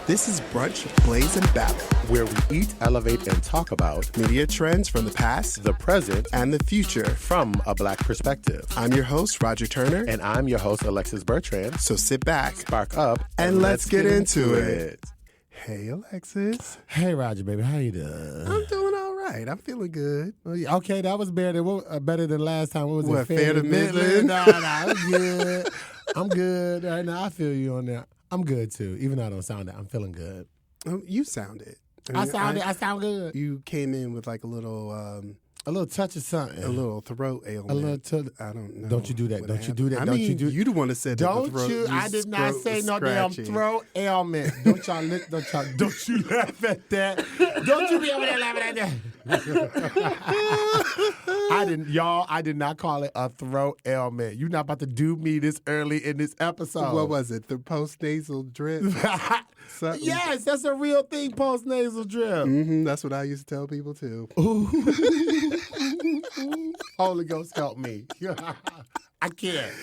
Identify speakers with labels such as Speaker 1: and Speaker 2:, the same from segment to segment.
Speaker 1: This is Brunch, Blaze, and Battle,
Speaker 2: where we eat, elevate, and talk about
Speaker 1: media trends from the past,
Speaker 2: the present,
Speaker 1: and the future
Speaker 2: from a Black perspective.
Speaker 1: I'm your host, Roger Turner.
Speaker 2: And I'm your host, Alexis Bertrand.
Speaker 1: So sit back,
Speaker 2: spark up,
Speaker 1: and let's get into it. Hey, Alexis.
Speaker 2: Hey, Roger, baby. How you doing?
Speaker 1: I'm doing all right. I'm feeling good.
Speaker 2: Okay, that was better than last time. What was
Speaker 1: it?
Speaker 2: Fair to
Speaker 1: Midland?
Speaker 2: No, I'm good. I'm good. Right now, I feel you on that. I'm good, too. Even though I don't sound it, I'm feeling good.
Speaker 1: You sound it.
Speaker 2: I sound good.
Speaker 1: You came in with like a little
Speaker 2: touch of something.
Speaker 1: A little throat ailment. I don't know.
Speaker 2: Don't you do that. Don't you do that.
Speaker 1: You the one that said
Speaker 2: don't
Speaker 1: that.
Speaker 2: You? I did not say no damn throat ailment. Don't you laugh at that. Don't you be over there laughing at that. I did not call it a throat ailment. You're not about to do me this early in this episode.
Speaker 1: What was it? The post-nasal drip?
Speaker 2: Yes, that's a real thing, post-nasal drip.
Speaker 1: Mm-hmm, that's what I used to tell people, too.
Speaker 2: Holy Ghost, help me. I can't.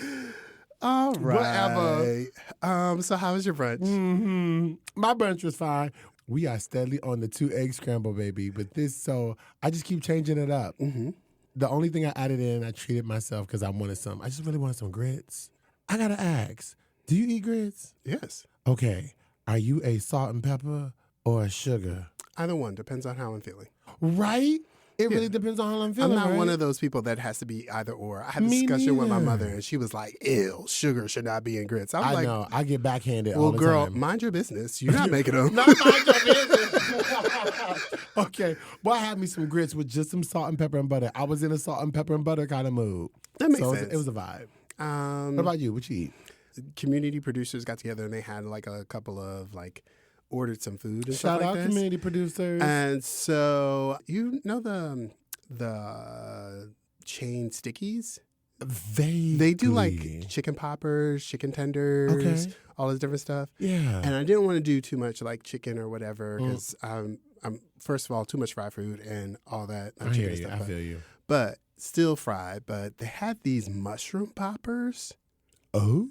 Speaker 1: All right.
Speaker 2: Whatever.
Speaker 1: So how was your brunch?
Speaker 2: Mm-hmm. My brunch was fine. We are steadily on the 2-egg scramble, baby. But so I just keep changing it up.
Speaker 1: Mm-hmm.
Speaker 2: The only thing I added in, I treated myself because I just really wanted some grits. I got to ask, do you eat grits?
Speaker 1: Yes.
Speaker 2: Okay. Are you a salt and pepper or a sugar?
Speaker 1: Either one. Depends on how I'm feeling.
Speaker 2: Right? It really depends on how I'm feeling.
Speaker 1: I'm not one of those people that has to be either or. I had a discussion with my mother, and she was like, "Ew, sugar should not be in grits."
Speaker 2: I know. I get backhanded all the time.
Speaker 1: Well, girl, mind your business. You're not making them.
Speaker 2: Not mind your business. Okay. Well, I had me some grits with just some salt and pepper and butter. I was in a salt and pepper and butter kind of mood.
Speaker 1: That makes sense.
Speaker 2: It was a vibe. What about you? What you eat?
Speaker 1: Community producers got together, and they had like a couple of ordered some food and
Speaker 2: Shout
Speaker 1: stuff like
Speaker 2: out
Speaker 1: this.
Speaker 2: Community producers.
Speaker 1: And so, you know the chain stickies? They do like chicken poppers, chicken tenders, all this different stuff.
Speaker 2: Yeah.
Speaker 1: And I didn't want to do too much like chicken or whatever because I'm first of all too much fried food and all that.
Speaker 2: I hear you. I feel you.
Speaker 1: But still fried. But they had these mushroom poppers.
Speaker 2: Oh.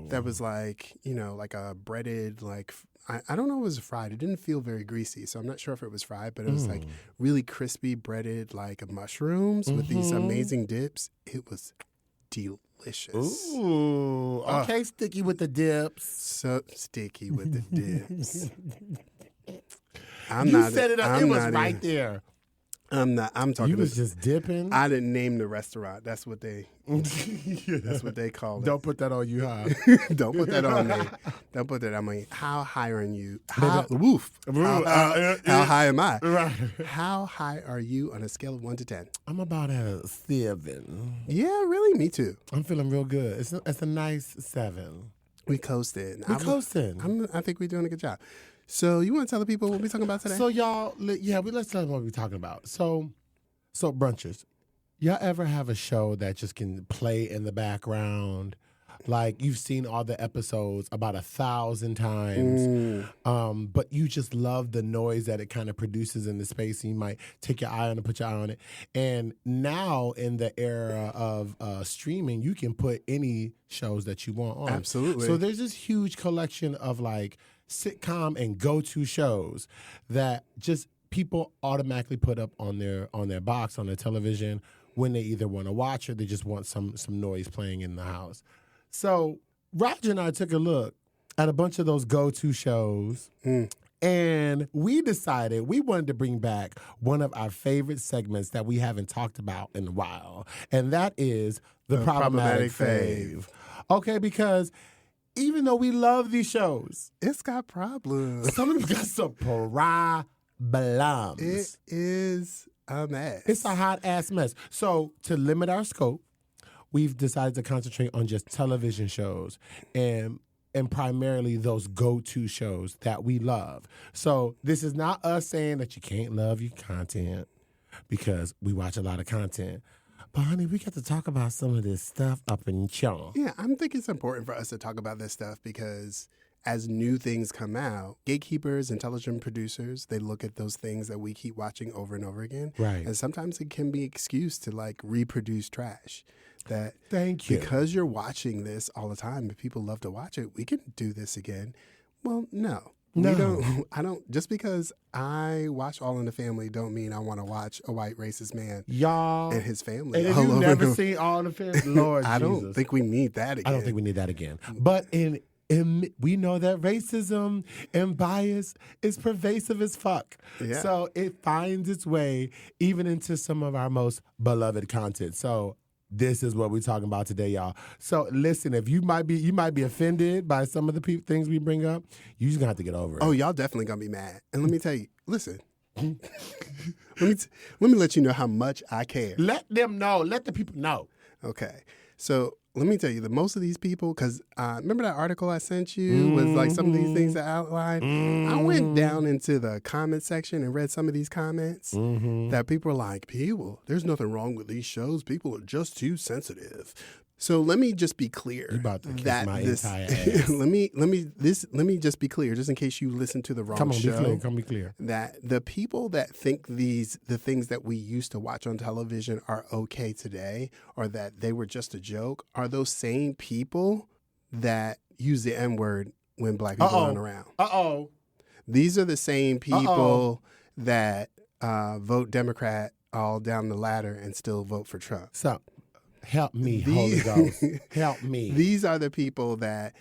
Speaker 1: That was like a breaded, I don't know if it was fried. It didn't feel very greasy, so I'm not sure if it was fried, but it was like really crispy breaded mushrooms with these amazing dips. It was delicious.
Speaker 2: Ooh. Okay, sticky with the dips.
Speaker 1: So sticky with the dips.
Speaker 2: You set it up. It was right there.
Speaker 1: I'm not. I'm talking.
Speaker 2: You was just dipping.
Speaker 1: I didn't name the restaurant. That's what they. That's what they call it.
Speaker 2: Don't put that on you, huh?
Speaker 1: Don't put that on me. Don't put that on me. How high are you? How high am I?
Speaker 2: Right.
Speaker 1: How high are you on a scale of 1 to 10?
Speaker 2: I'm about at a 7.
Speaker 1: Yeah, really. Me too.
Speaker 2: I'm feeling real good. It's a nice 7.
Speaker 1: We coasted. I think we're doing a good job. So you want to tell the people what we're talking about today?
Speaker 2: So y'all, let's tell them what we're talking about. So Brunchers, y'all ever have a show that just can play in the background? Like you've seen all the episodes about 1,000 times, but you just love the noise that it kind of produces in the space, and you might take your eye on it, put your eye on it. And now in the era of streaming, you can put any shows that you want on.
Speaker 1: Absolutely.
Speaker 2: So there's this huge collection of sitcom and go-to shows that just people automatically put up on their box, on their television when they either want to watch or they just want some noise playing in the house. So Roger and I took a look at a bunch of those go-to shows, and we decided we wanted to bring back one of our favorite segments that we haven't talked about in a while, and that is the Problematic Fave. Okay, because even though we love these shows,
Speaker 1: it's got problems.
Speaker 2: Some of them got some problems.
Speaker 1: It is a mess.
Speaker 2: It's a hot ass mess. So to limit our scope, we've decided to concentrate on just television shows and primarily those go-to shows that we love. So this is not us saying that you can't love your content because we watch a lot of content. But, honey, we got to talk about some of this stuff up in Chong.
Speaker 1: Yeah, I think it's important for us to talk about this stuff because as new things come out, gatekeepers and television producers, they look at those things that we keep watching over and over again.
Speaker 2: Right.
Speaker 1: And sometimes it can be excused to reproduce trash. That
Speaker 2: Thank you.
Speaker 1: Because you're watching this all the time and people love to watch it, we can do this again. Well, no.
Speaker 2: No.
Speaker 1: I don't, just because I watch All in the Family don't mean I want to watch a white racist man
Speaker 2: Y'all.
Speaker 1: and his family.
Speaker 2: And if
Speaker 1: all
Speaker 2: you've
Speaker 1: over
Speaker 2: never
Speaker 1: the-
Speaker 2: seen All in the Family, Lord
Speaker 1: I
Speaker 2: Jesus.
Speaker 1: don't think we need that again.
Speaker 2: I don't think we need that again. But we know that racism and bias is pervasive as fuck.
Speaker 1: Yeah.
Speaker 2: So it finds its way even into some of our most beloved content. So this is what we're talking about today, y'all. So listen, if you might be offended by some of the things we bring up, you just gonna have to get over it.
Speaker 1: Oh, y'all definitely gonna be mad. And let me tell you, listen. let me let you know how much I care.
Speaker 2: Let them know. Let the people know.
Speaker 1: Okay. So let me tell you, the most of these people, because remember that article I sent you was like some of these things that outlined? I went down into the comment section and read some of these comments that people are like, there's nothing wrong with these shows. People are just too sensitive. So let me just be clear.
Speaker 2: You about to kiss
Speaker 1: that
Speaker 2: my
Speaker 1: this,
Speaker 2: entire ass.
Speaker 1: let me just be clear, just in case you listen to the wrong show.
Speaker 2: Come be clear.
Speaker 1: That the people that think the things that we used to watch on television are okay today, or that they were just a joke, are those same people that use the N-word when black people aren't around. These are the same people that vote Democrat all down the ladder and still vote for Trump.
Speaker 2: So help me, Holy Ghost. Help me.
Speaker 1: These are the people that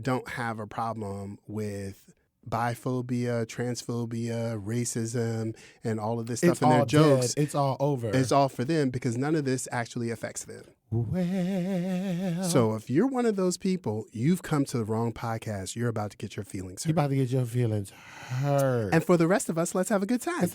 Speaker 1: don't have a problem with biphobia, transphobia, racism, and all of this stuff. And their jokes.
Speaker 2: It's all over.
Speaker 1: It's all for them because none of this actually affects them.
Speaker 2: Well.
Speaker 1: So if you're one of those people, you've come to the wrong podcast. You're about to get your feelings hurt.
Speaker 2: You're about to get your feelings hurt.
Speaker 1: And for the rest of us, let's have a good time.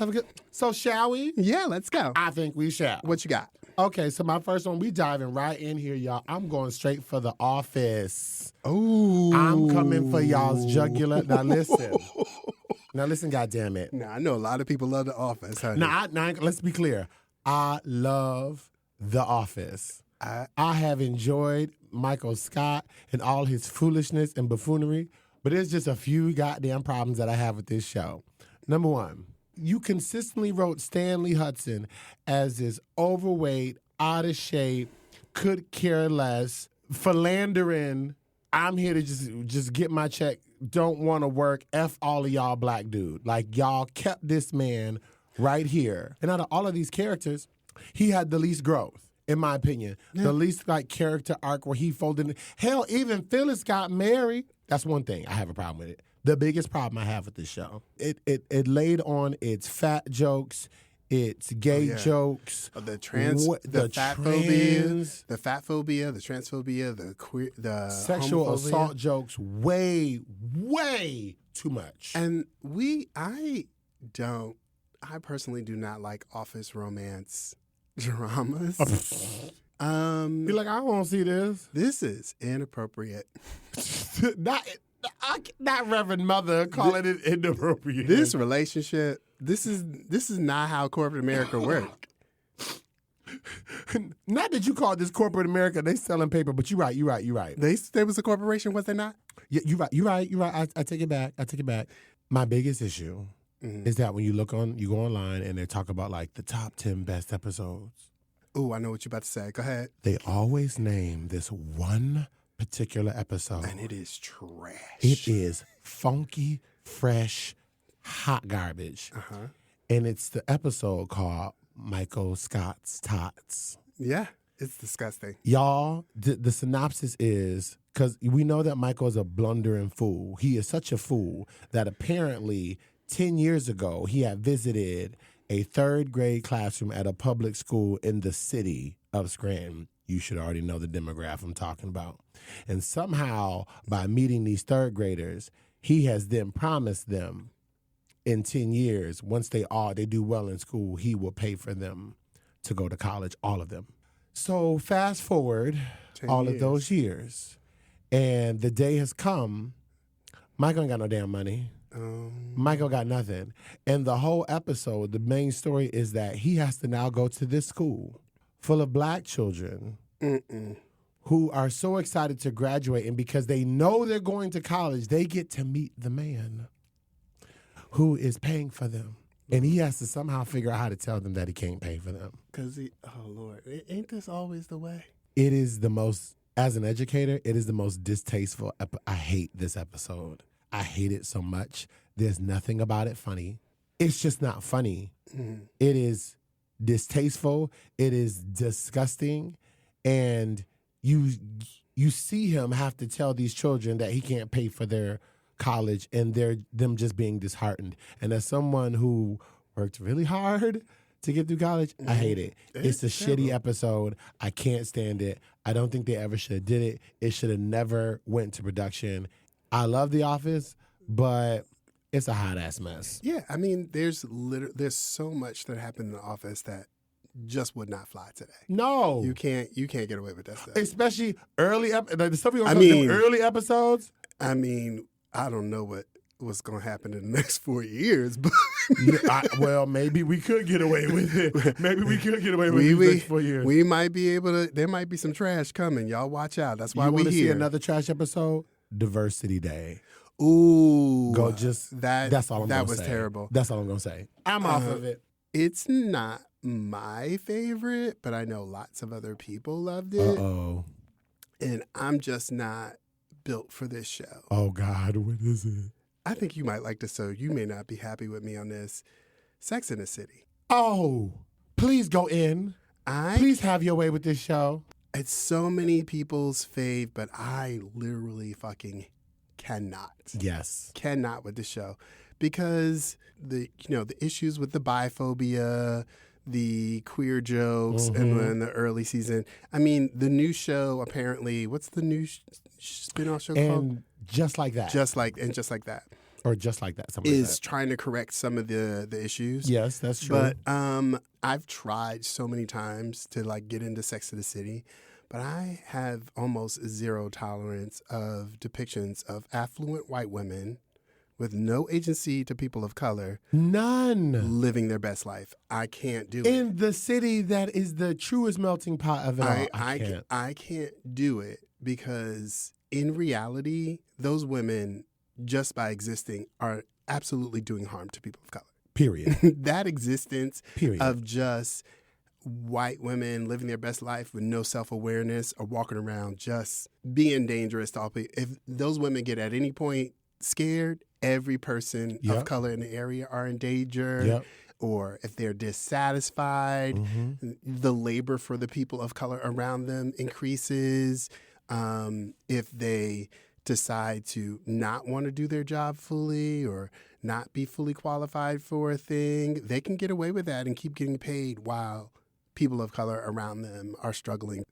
Speaker 2: So shall we?
Speaker 1: Yeah, let's go.
Speaker 2: I think we shall.
Speaker 1: What you got?
Speaker 2: Okay, so my first one, we diving right in here, y'all. I'm going straight for The Office.
Speaker 1: Oh,
Speaker 2: I'm coming for y'all's jugular. Now listen. Goddamn it.
Speaker 1: Now, I know a lot of people love The Office, honey.
Speaker 2: Now, let's be clear. I love The Office. I have enjoyed Michael Scott and all his foolishness and buffoonery, but there's just a few goddamn problems that I have with this show. Number one, you consistently wrote Stanley Hudson as this overweight, out of shape, could care less, philandering, I'm here to just get my check, don't want to work, F all of y'all black dude. Like, y'all kept this man right here. And out of all of these characters, he had the least growth, in my opinion. Yeah. The least, character arc where he folded in. Hell, even Phyllis got married. That's one thing. I have a problem with it. The biggest problem I have with this show, it laid on its fat jokes, its gay jokes,
Speaker 1: the fat phobia, the transphobia, the queer, the
Speaker 2: sexual
Speaker 1: homophobia.
Speaker 2: assault jokes, way too much.
Speaker 1: And I personally do not like office romance dramas.
Speaker 2: You're like, I don't want to see this.
Speaker 1: This is inappropriate.
Speaker 2: Not Reverend Mother calling it inappropriate.
Speaker 1: This relationship, this is not how corporate America works.
Speaker 2: Not that you call this corporate America, they selling paper, but you're right.
Speaker 1: There was a corporation, was there not?
Speaker 2: Yeah, you're right. I take it back. My biggest issue is that when you go online and they talk about the top 10 best episodes.
Speaker 1: Ooh, I know what you're about to say. Go ahead.
Speaker 2: They always name this one particular episode.
Speaker 1: And it is trash.
Speaker 2: It is funky, fresh, hot garbage.
Speaker 1: Uh-huh.
Speaker 2: And it's the episode called Michael Scott's Tots.
Speaker 1: Yeah, it's disgusting.
Speaker 2: Y'all, the synopsis is, because we know that Michael is a blundering fool. He is such a fool that apparently 10 years ago he had visited a third grade classroom at a public school in the city of Scranton. You should already know the demographic I'm talking about. And somehow, by meeting these third graders, he has then promised them in 10 years, once they do well in school, he will pay for them to go to college, all of them. So fast forward all of those years, and the day has come, Michael ain't got no damn money. Michael got nothing. And the whole episode, the main story is that he has to now go to this school full of black children who are so excited to graduate, and because they know they're going to college, they get to meet the man who is paying for them. And he has to somehow figure out how to tell them that he can't pay for them.
Speaker 1: Because oh Lord, ain't this always the way?
Speaker 2: It is the most, as an educator, it is the most distasteful. I hate this episode. I hate it so much. There's nothing about it funny. It's just not funny.
Speaker 1: Mm-hmm.
Speaker 2: It is distasteful. It is disgusting. And you see him have to tell these children that he can't pay for their college, and them just being disheartened. And as someone who worked really hard to get through college, I hate it. It's a shitty episode. I can't stand it. I don't think they ever should have did it. It should have never went to production. I love The Office, but it's a hot ass mess.
Speaker 1: Yeah, I mean, there's so much that happened in The Office that just would not fly today.
Speaker 2: No,
Speaker 1: you can't get away with that stuff.
Speaker 2: Especially early the stuff you're gonna talk early episodes.
Speaker 1: I mean, I don't know what's going to happen in the next 4 years, but
Speaker 2: well, maybe we could get away with it. Maybe we could get away with it the next 4 years.
Speaker 1: We might be able to. There might be some trash coming. Y'all watch out. That's why we here.
Speaker 2: See another trash episode? Diversity Day.
Speaker 1: Ooh,
Speaker 2: go just that. That's all I'm gonna say. That was
Speaker 1: terrible.
Speaker 2: That's all I'm gonna say. I'm off of it.
Speaker 1: It's not my favorite, but I know lots of other people loved it.
Speaker 2: Uh-oh.
Speaker 1: And I'm just not built for this show.
Speaker 2: Oh God, what is it?
Speaker 1: I think you might like this, so you may not be happy with me on this. Sex in the City.
Speaker 2: Oh, please go in. Please have your way with this show.
Speaker 1: It's so many people's fave, but I literally fucking cannot.
Speaker 2: Yes.
Speaker 1: Cannot with this show. Because the issues with the biphobia, the queer jokes, and in the early season. I mean, the new show apparently. What's the new spinoff show called?
Speaker 2: Just Like That.
Speaker 1: Just like that.
Speaker 2: Or Just Like That. Something
Speaker 1: is
Speaker 2: like that.
Speaker 1: Trying to correct some of the issues.
Speaker 2: Yes, that's true.
Speaker 1: But I've tried so many times to like get into Sex in the City, but I have almost zero tolerance of depictions of affluent white women with no agency to people of color.
Speaker 2: None.
Speaker 1: Living their best life. I can't do it.
Speaker 2: In the city that is the truest melting pot of it all.
Speaker 1: I can't do it because in reality, those women, just by existing, are absolutely doing harm to people of color.
Speaker 2: Period.
Speaker 1: That existence
Speaker 2: Period.
Speaker 1: Of just white women living their best life with no self-awareness or walking around just being dangerous to all people. If those women get at any point scared, every person of color in the area are in danger.
Speaker 2: Yep.
Speaker 1: Or if they're dissatisfied, the labor for the people of color around them increases. If they decide to not want to do their job fully or not be fully qualified for a thing, they can get away with that and keep getting paid while people of color around them are struggling.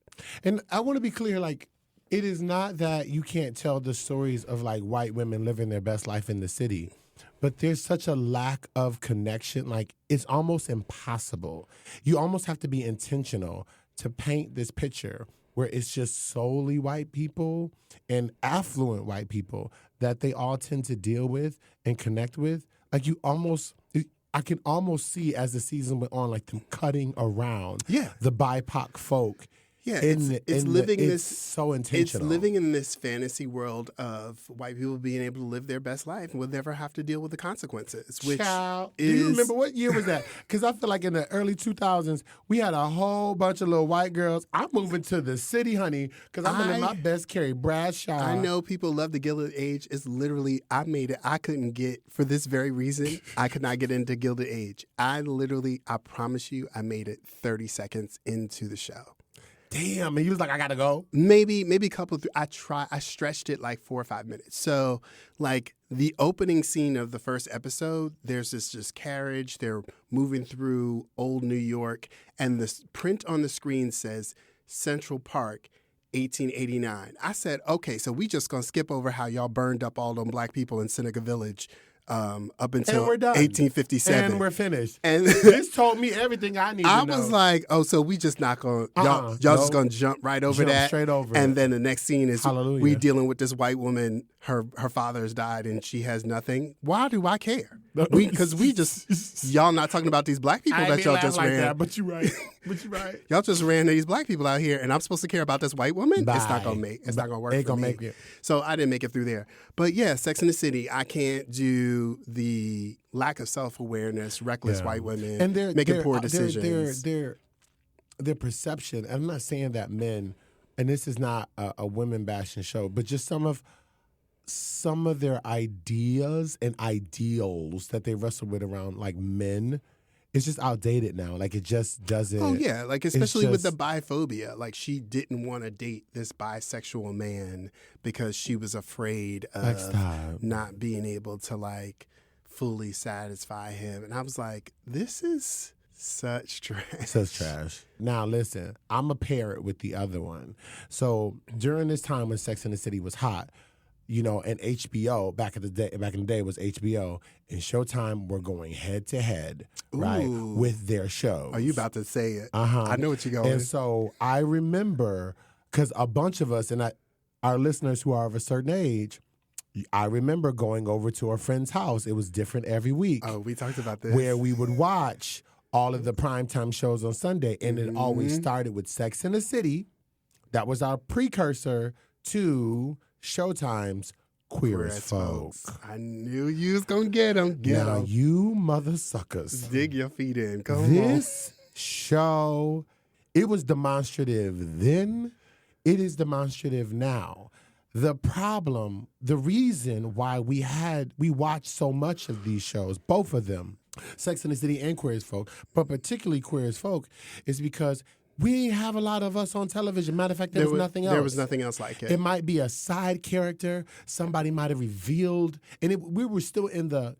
Speaker 2: And I want to be clear, like, it is not that you can't tell the stories of like white women living their best life in the city, but there's such a lack of connection. Like, it's almost impossible. You almost have to be intentional to paint this picture where it's just solely white people and affluent white people that they all tend to deal with and connect with. Like, I can almost see as the season went on, like them cutting around the BIPOC folk.
Speaker 1: Yeah,
Speaker 2: it's so intentional.
Speaker 1: It's living in this fantasy world of white people being able to live their best life and will never have to deal with the consequences. Which
Speaker 2: do you remember what year was that? Because I feel like in the early 2000s, we had a whole bunch of little white girls. I'm moving to the city, honey, because I'm in my best Carrie Bradshaw.
Speaker 1: I know people love the Gilded Age. It's literally, I made it. I couldn't get, for this very reason, I could not get into Gilded Age. I promise you, I made it 30 seconds into the show.
Speaker 2: Damn, and he was like, I gotta go.
Speaker 1: Maybe a couple of, I stretched it like 4 or 5 minutes. So like the opening scene of the first episode, there's this just carriage, they're moving through old New York, and the print on the screen says Central Park, 1889. I said, okay, so we just gonna skip over how y'all burned up all them black people in Seneca Village up until 1857.
Speaker 2: And we're finished.
Speaker 1: And
Speaker 2: this told me everything I need to know.
Speaker 1: I was like, oh, so we just not going to, y'all just going to jump right over that.
Speaker 2: Straight over
Speaker 1: and then the next scene is
Speaker 2: Hallelujah.
Speaker 1: We dealing with this white woman, her father's died and she has nothing. Why do I care? Because y'all not talking about these black people that y'all just ran.
Speaker 2: That, but you're right.
Speaker 1: Y'all just ran these black people out here and I'm supposed to care about this white woman?
Speaker 2: Bye.
Speaker 1: It's not going to work
Speaker 2: Ain't
Speaker 1: for
Speaker 2: gonna
Speaker 1: me.
Speaker 2: make it.
Speaker 1: So I didn't make it through there. But yeah, Sex in the City, I can't do the lack of self-awareness, reckless white women
Speaker 2: and
Speaker 1: making poor decisions.
Speaker 2: Their perception, I'm not saying that men, and this is not a women bashing show, but just some of some of their ideas and ideals that they wrestle with around like men, it's just outdated now. Like it just doesn't.
Speaker 1: Oh yeah, like especially with the biphobia. Like she didn't want to date this bisexual man because she was afraid of not being able to like fully satisfy him. And I was like, this is such trash.
Speaker 2: Such trash. Now listen, I'm a pair it with the other one. So during this time when Sex and the City was hot, you know, and HBO back in the day was HBO and Showtime were going head to head, right, with their shows.
Speaker 1: Are you about to say it? I know what you're going.
Speaker 2: And so I remember, because a bunch of us and our listeners who are of a certain age, I remember going over to a friend's house. It was different every week.
Speaker 1: Oh, we talked about this.
Speaker 2: Where we would watch all of the primetime shows on Sunday, and it always started with Sex and the City. That was our precursor to Showtime's Queer as Folk.
Speaker 1: I knew you was going to get them.
Speaker 2: Now, you mother suckers.
Speaker 1: Dig your feet in. Come on.
Speaker 2: This show, it was demonstrative then. It is demonstrative now. The problem, the reason why we watched so much of these shows, both of them, Sex and the City and Queer as Folk, but particularly Queer as Folk, is because we didn't have a lot of us on television. Matter of fact, there was nothing else.
Speaker 1: There was nothing else like it.
Speaker 2: It might be a side character. Somebody might have revealed. And we were still in the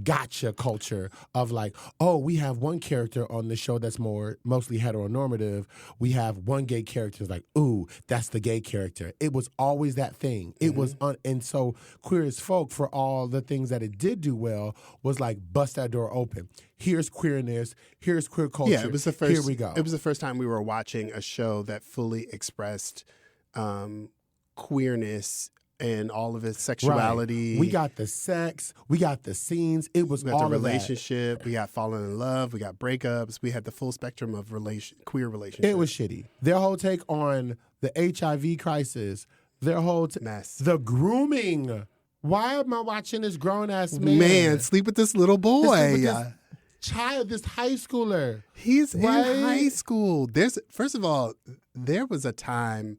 Speaker 2: gotcha culture of like, oh, we have one character on the show that's mostly heteronormative. We have one gay character like, ooh, that's the gay character. It was always that thing. It was, and so Queer as Folk, for all the things that it did do well, was like, bust that door open. Here's queerness. Here's queer culture.
Speaker 1: Yeah, it was the first.
Speaker 2: Here we go.
Speaker 1: It was the first time we were watching a show that fully expressed queerness and all of its sexuality.
Speaker 2: Right. We got the sex. We got the scenes. It was
Speaker 1: we
Speaker 2: all
Speaker 1: got the
Speaker 2: of
Speaker 1: relationship.
Speaker 2: That.
Speaker 1: We got falling in love. We got breakups. We had the full spectrum of queer relationships.
Speaker 2: It was shitty. Their whole take on the HIV crisis. Their whole
Speaker 1: mess.
Speaker 2: The grooming. Why am I watching this grown ass man?
Speaker 1: Man, sleep with this little boy.
Speaker 2: This high schooler.
Speaker 1: He's in high school. First of all, there was a time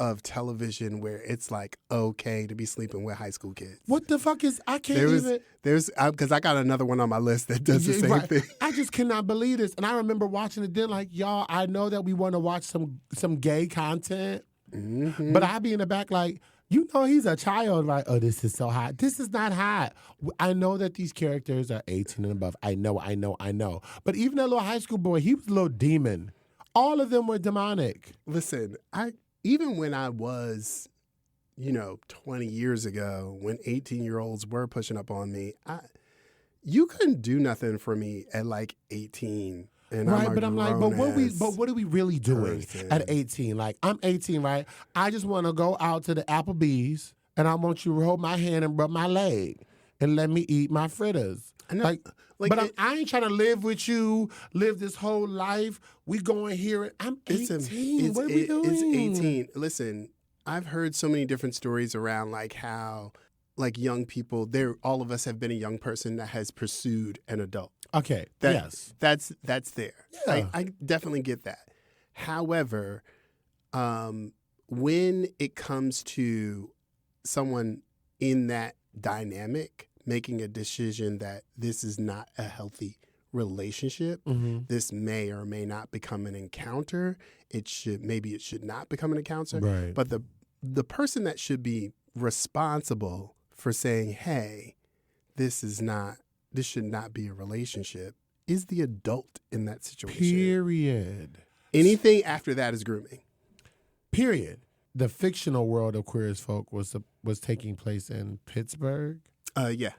Speaker 1: of television where it's like okay to be sleeping with high school kids.
Speaker 2: What the fuck is, I can't
Speaker 1: because I got another one on my list that does the same thing.
Speaker 2: I just cannot believe this. And I remember watching it then like, y'all, I know that we want to watch some gay content, but I be in the back like, you know he's a child, right? Oh, this is so hot. This is not hot. I know that these characters are 18 and above. I know. But even that little high school boy, he was a little demon. All of them were demonic.
Speaker 1: Listen, even when I was, 20 years ago, when 18-year-olds were pushing up on me, you couldn't do nothing for me at like 18. And
Speaker 2: right, but I'm like, but what are we really doing at 18? Like, I'm 18, right? I just want to go out to the Applebee's and I want you to hold my hand and rub my leg and let me eat my fritters. But I ain't trying to live with you, live this whole life. We going here. I'm 18. What are we doing?
Speaker 1: It's 18. Listen, I've heard so many different stories around like how like young people, all of us have been a young person that has pursued an adult.
Speaker 2: Okay. Yes.
Speaker 1: That's there.
Speaker 2: Yeah.
Speaker 1: I definitely get that. However, when it comes to someone in that dynamic making a decision that this is not a healthy relationship, this may or may not become an encounter. Maybe it should not become an encounter.
Speaker 2: Right.
Speaker 1: But the person that should be responsible for saying, hey, this should not be a relationship is the adult in that situation.
Speaker 2: Period.
Speaker 1: Anything after that is grooming.
Speaker 2: Period. The fictional world of Queer as Folk was taking place in Pittsburgh.
Speaker 1: Yeah.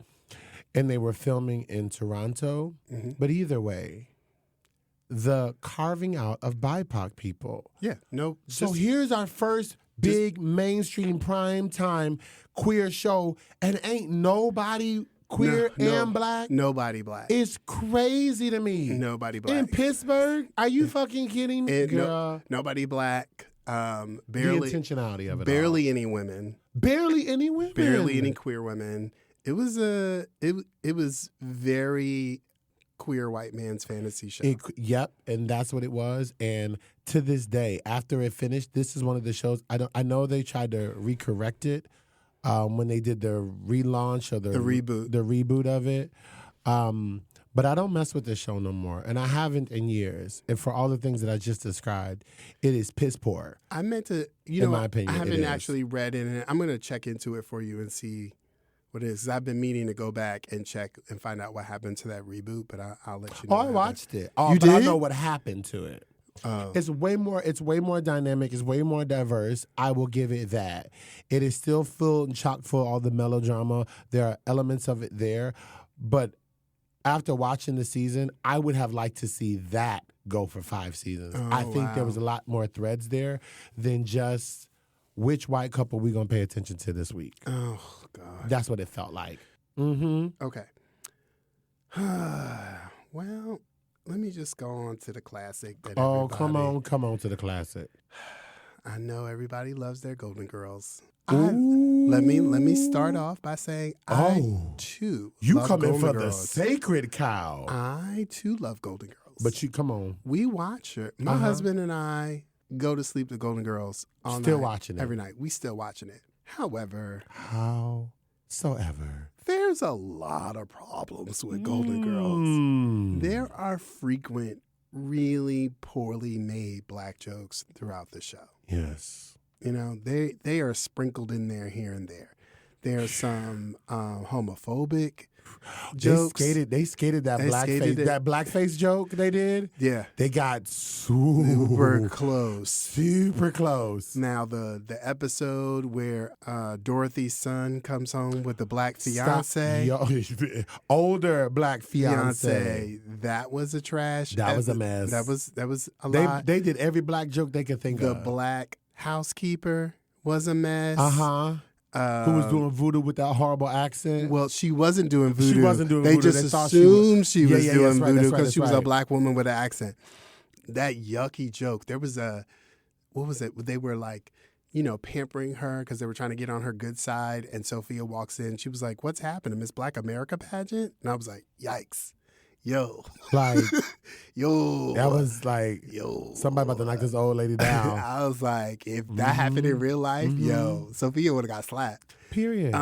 Speaker 2: And they were filming in Toronto. But either way, the carving out of BIPOC people.
Speaker 1: Yeah. No.
Speaker 2: So here's our first big mainstream prime time queer show, and ain't nobody queer and black.
Speaker 1: Nobody black.
Speaker 2: It's crazy to me.
Speaker 1: Nobody black.
Speaker 2: In Pittsburgh? Are you fucking kidding me? Girl.
Speaker 1: Nobody black.
Speaker 2: The
Speaker 1: Barely
Speaker 2: intentionality of it.
Speaker 1: Barely any women.
Speaker 2: Barely any women.
Speaker 1: Barely any queer women. It was it was very queer white man's fantasy show.
Speaker 2: Yep, and that's what it was. And to this day, after it finished, this is one of the shows. I know they tried to recorrect it when they did the relaunch or the reboot of it. But I don't mess with this show no more, and I haven't in years. And for all the things that I just described, it is piss poor.
Speaker 1: I meant to,
Speaker 2: in my opinion,
Speaker 1: I haven't actually read it, and I'm going to check into it for you and see what it is. 'Cause I've been meaning to go back and check and find out what happened to that reboot, but I'll let you know.
Speaker 2: Oh, I watched it. Oh,
Speaker 1: you
Speaker 2: but
Speaker 1: did?
Speaker 2: I know what happened to it. It's way more dynamic. It's way more diverse. I will give it that. It is still filled and chock full of all the melodrama. There are elements of it there, but after watching the season, I would have liked to see that go for 5 seasons. I think there was a lot more threads there than just which white couple we gonna pay attention to this week.
Speaker 1: Oh God,
Speaker 2: that's what it felt like. Mm-hmm.
Speaker 1: Okay. Well, let me just go on to the classic. That
Speaker 2: come on to the classic.
Speaker 1: I know everybody loves their Golden Girls. Let me start off by saying I too
Speaker 2: you
Speaker 1: love
Speaker 2: coming
Speaker 1: Golden
Speaker 2: for
Speaker 1: Girls.
Speaker 2: the sacred cow.
Speaker 1: I too love Golden Girls.
Speaker 2: But you come on.
Speaker 1: We watch it. My husband and I go to sleep to Golden Girls all
Speaker 2: still
Speaker 1: night,
Speaker 2: watching it
Speaker 1: every night. We still watching it. However,
Speaker 2: howsoever,
Speaker 1: there's a lot of problems with Golden Girls. There are frequent, really poorly made black jokes throughout the show.
Speaker 2: Yes.
Speaker 1: You know, they are sprinkled in there here and there. There's some homophobic jokes.
Speaker 2: They skated that blackface joke they did.
Speaker 1: Yeah.
Speaker 2: They got super
Speaker 1: close.
Speaker 2: Super close.
Speaker 1: Now the episode where Dorothy's son comes home with the black fiance.
Speaker 2: Older black fiance.
Speaker 1: That was a trash.
Speaker 2: That was a mess.
Speaker 1: That was a lot.
Speaker 2: They did every black joke they could think of.
Speaker 1: The black housekeeper was a mess.
Speaker 2: Who was doing voodoo with that horrible accent?
Speaker 1: Well, she wasn't doing voodoo.
Speaker 2: She wasn't doing
Speaker 1: voodoo.
Speaker 2: They
Speaker 1: just assumed she was doing voodoo because she was
Speaker 2: right.
Speaker 1: a black woman with an accent. That yucky joke. There was what was it? They were like, pampering her because they were trying to get on her good side. And Sophia walks in. She was like, "What's happening? Miss Black America pageant?" And I was like, "Yikes. Yo."
Speaker 2: Like,
Speaker 1: yo.
Speaker 2: That was like, yo. Somebody about to knock this old lady down.
Speaker 1: I was like, if that happened in real life, yo, Sophia would have got slapped.
Speaker 2: Period.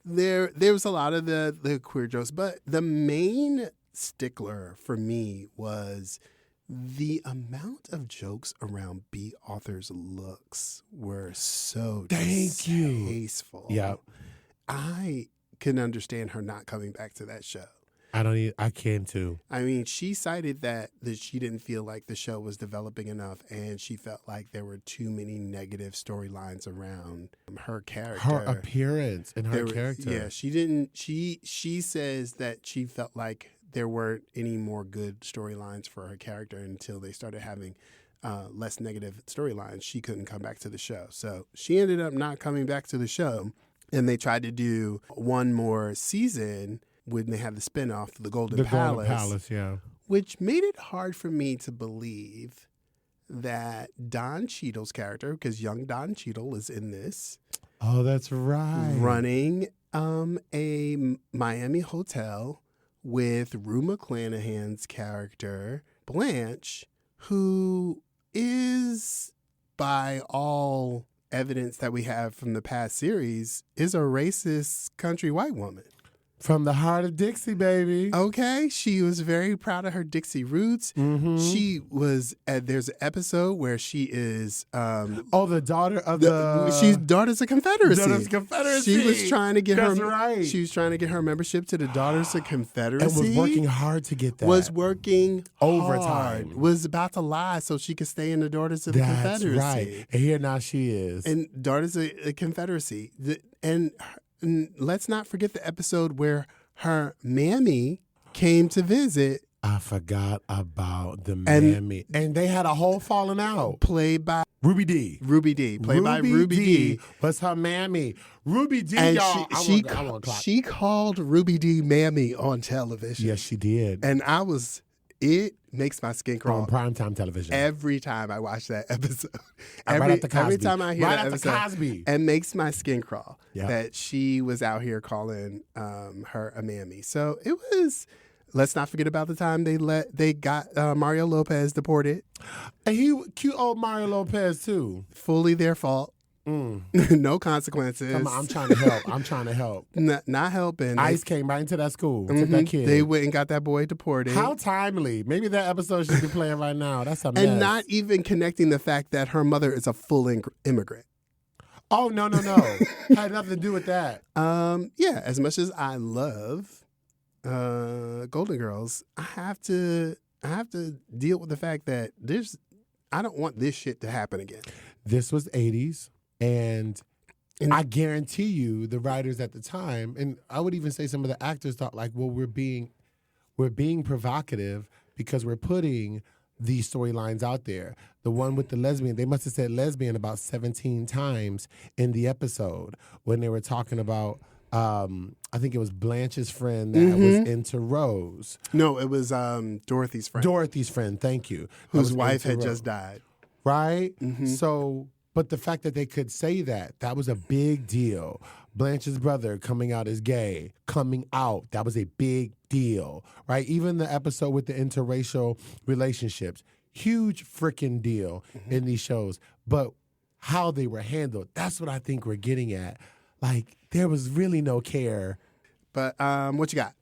Speaker 1: There was a lot of the queer jokes, but the main stickler for me was the amount of jokes around B authors' looks were so distasteful.
Speaker 2: Yeah.
Speaker 1: I can understand her not coming back to that show.
Speaker 2: I can too.
Speaker 1: I mean, she cited that she didn't feel like the show was developing enough, and she felt like there were too many negative storylines around her character,
Speaker 2: her appearance, and her character.
Speaker 1: Yeah, she didn't. She says that she felt like there weren't any more good storylines for her character until they started having less negative storylines. She couldn't come back to the show, so she ended up not coming back to the show, and they tried to do one more season when they had the spinoff, The Golden Palace,
Speaker 2: yeah,
Speaker 1: which made it hard for me to believe that Don Cheadle's character, because young Don Cheadle is in this.
Speaker 2: Oh, that's right.
Speaker 1: Running a Miami hotel with Rue McClanahan's character, Blanche, who is, by all evidence that we have from the past series, is a racist country white woman.
Speaker 2: From the heart of Dixie, baby.
Speaker 1: Okay. She was very proud of her Dixie roots. Mm-hmm. She was, there's an episode where she is...
Speaker 2: the daughter of
Speaker 1: she's Daughters of Confederacy.
Speaker 2: Daughters of Confederacy.
Speaker 1: She was trying to get
Speaker 2: That's right.
Speaker 1: She was trying to get her membership to the Daughters of Confederacy.
Speaker 2: And was working hard to get that.
Speaker 1: Was working
Speaker 2: overtime.
Speaker 1: Was about to lie so she could stay in the Daughters of the Confederacy.
Speaker 2: That's right. And here now she is.
Speaker 1: And Daughters of the Confederacy. And let's not forget the episode where her mammy came to visit.
Speaker 2: I forgot about the mammy. And they had a whole falling out.
Speaker 1: Played by
Speaker 2: Ruby D.
Speaker 1: Played by Ruby D.
Speaker 2: Was her mammy. Ruby D,
Speaker 1: and
Speaker 2: y'all.
Speaker 1: She called Ruby D mammy on television.
Speaker 2: Yes, she did.
Speaker 1: And it makes my skin crawl.
Speaker 2: On primetime television.
Speaker 1: Every time I watch that episode.
Speaker 2: Every time
Speaker 1: I hear that episode.
Speaker 2: Cosby.
Speaker 1: It makes my skin crawl.
Speaker 2: Yep.
Speaker 1: That she was out here calling her a mammy. So it was... Let's not forget about the time they got Mario Lopez deported.
Speaker 2: And cute old Mario Lopez too.
Speaker 1: Fully their fault. No consequences.
Speaker 2: I'm trying to help. I'm trying to help.
Speaker 1: Not helping.
Speaker 2: ICE came right into that school. Took that kid.
Speaker 1: They went and got that boy deported.
Speaker 2: How timely. Maybe that episode should be playing right now. That's a mess.
Speaker 1: And not even connecting the fact that her mother is a full immigrant.
Speaker 2: Oh, no. Had nothing to do with that.
Speaker 1: Yeah, as much as I love Golden Girls, I have to deal with the fact that I don't want this shit to happen again. This
Speaker 2: was 80s, and I guarantee you the writers at the time, and I would even say some of the actors thought like, well, we're being provocative because we're putting these storylines out there. The one with the lesbian, they must have said lesbian about 17 times in the episode when they were talking about, I think it was Blanche's friend that was into Rose.
Speaker 1: No, it was Dorothy's friend.
Speaker 2: Dorothy's friend, thank you.
Speaker 1: Whose wife had just died.
Speaker 2: Right? So, but the fact that they could say that was a big deal. Blanche's brother coming out as gay, that was a big deal, right? Even the episode with the interracial relationships, huge freaking deal in these shows. But how they were handled, that's what I think we're getting at. Like, there was really no care.
Speaker 1: But what you got?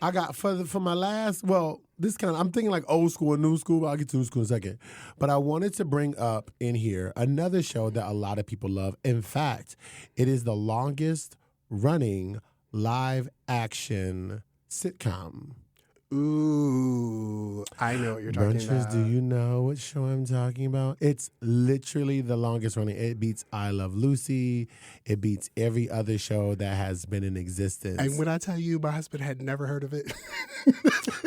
Speaker 2: I got for my last, I'm thinking like old school and new school, but I'll get to new school in a second. But I wanted to bring up in here another show that a lot of people love. In fact, it is the longest running live action sitcom.
Speaker 1: Ooh, I know what you're talking
Speaker 2: Brunchers,
Speaker 1: about.
Speaker 2: do you know what show I'm talking about? It's literally the longest running. It beats I Love Lucy. It beats every other show that has been in existence.
Speaker 1: And when I tell you, my husband had never heard of it.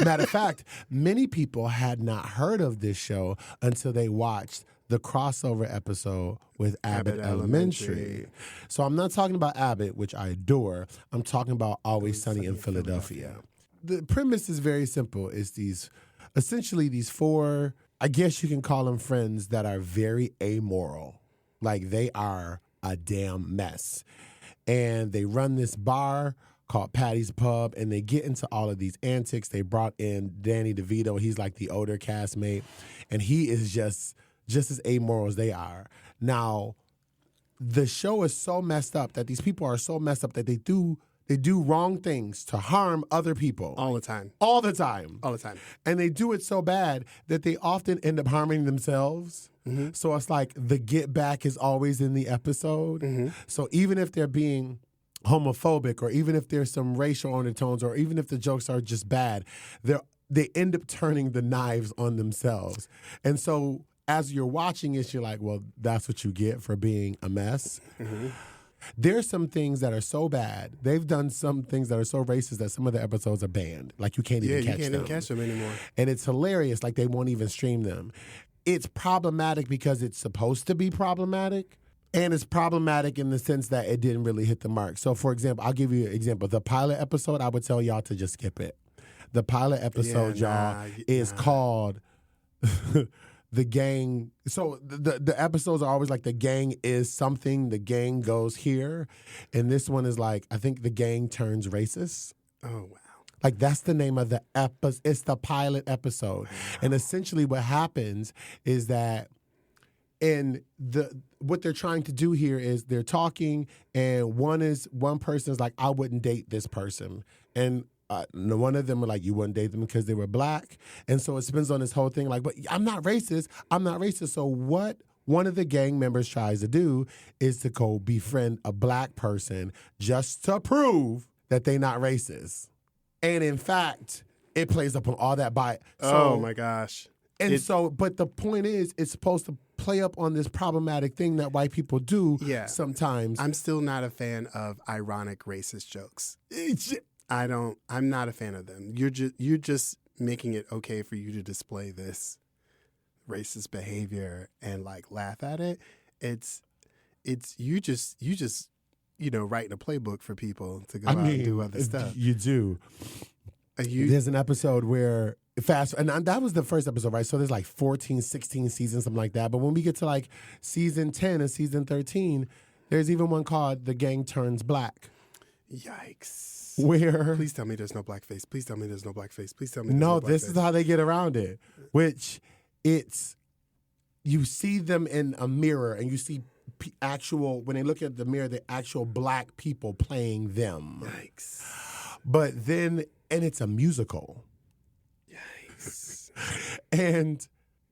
Speaker 2: Matter of fact, many people had not heard of this show until they watched the crossover episode with Abbott Elementary. So I'm not talking about Abbott, which I adore. I'm talking about Always Sunny in Philadelphia. The premise is very simple. It's these four, I guess you can call them friends that are very amoral. Like they are a damn mess. And they run this bar called Patty's Pub, and they get into all of these antics. They brought in Danny DeVito. He's like the older castmate, and he is just as amoral as they are. Now, the show is so messed up that these people are so messed up that they do wrong things to harm other people.
Speaker 1: All the time.
Speaker 2: And they do it so bad that they often end up harming themselves. So it's like the get back is always in the episode. So even if they're being homophobic, or even if there's some racial undertones, or even if the jokes are just bad, they end up turning the knives on themselves. And so as you're watching it, you're like, well, that's what you get for being a mess. There's some things that are so bad. They've done some things that are so racist that some of the episodes are banned. Like you can't even catch them.
Speaker 1: Yeah, you can't even catch them anymore.
Speaker 2: And it's hilarious. Like they won't even stream them. It's problematic because it's supposed to be problematic. And it's problematic in the sense that it didn't really hit the mark. So, for example, I'll give you an example. The pilot episode, I would tell y'all to just skip it. The pilot episode, is called The Gang. So the episodes are always like the gang is something, the gang goes here. And this one is like, I think the gang turns racist.
Speaker 1: Oh, wow.
Speaker 2: Like that's the name of the episode. It's the pilot episode. Wow. And essentially what happens is that what they're trying to do here is they're talking, and one person is like, I wouldn't date this person. And one of them were like, you wouldn't date them because they were black. And so it spins on this whole thing like, but I'm not racist. So what one of the gang members tries to do is to go befriend a black person just to prove that they're not racist. And in fact, it plays up on all that by.
Speaker 1: Oh my gosh.
Speaker 2: But the point is, it's supposed to play up on this problematic thing that white people do sometimes.
Speaker 1: I'm still not a fan of ironic racist jokes. I'm not a fan of them. You're just making it okay for you to display this racist behavior and like laugh at it. It's you just writing a playbook for people to go out and do other stuff.
Speaker 2: You do. There's an episode where and that was the first episode, right? So there's like 14, 16 seasons, something like that. But when we get to like season 10 and season 13, there's even one called The Gang Turns Black.
Speaker 1: Yikes.
Speaker 2: Where?
Speaker 1: Please tell me there's no blackface. Please tell me there's no blackface. Please tell me
Speaker 2: this is how they get around it, which you see them in a mirror and you see when they look at the mirror, the actual black people playing them.
Speaker 1: Yikes.
Speaker 2: But then, and it's a musical.
Speaker 1: Yikes.
Speaker 2: And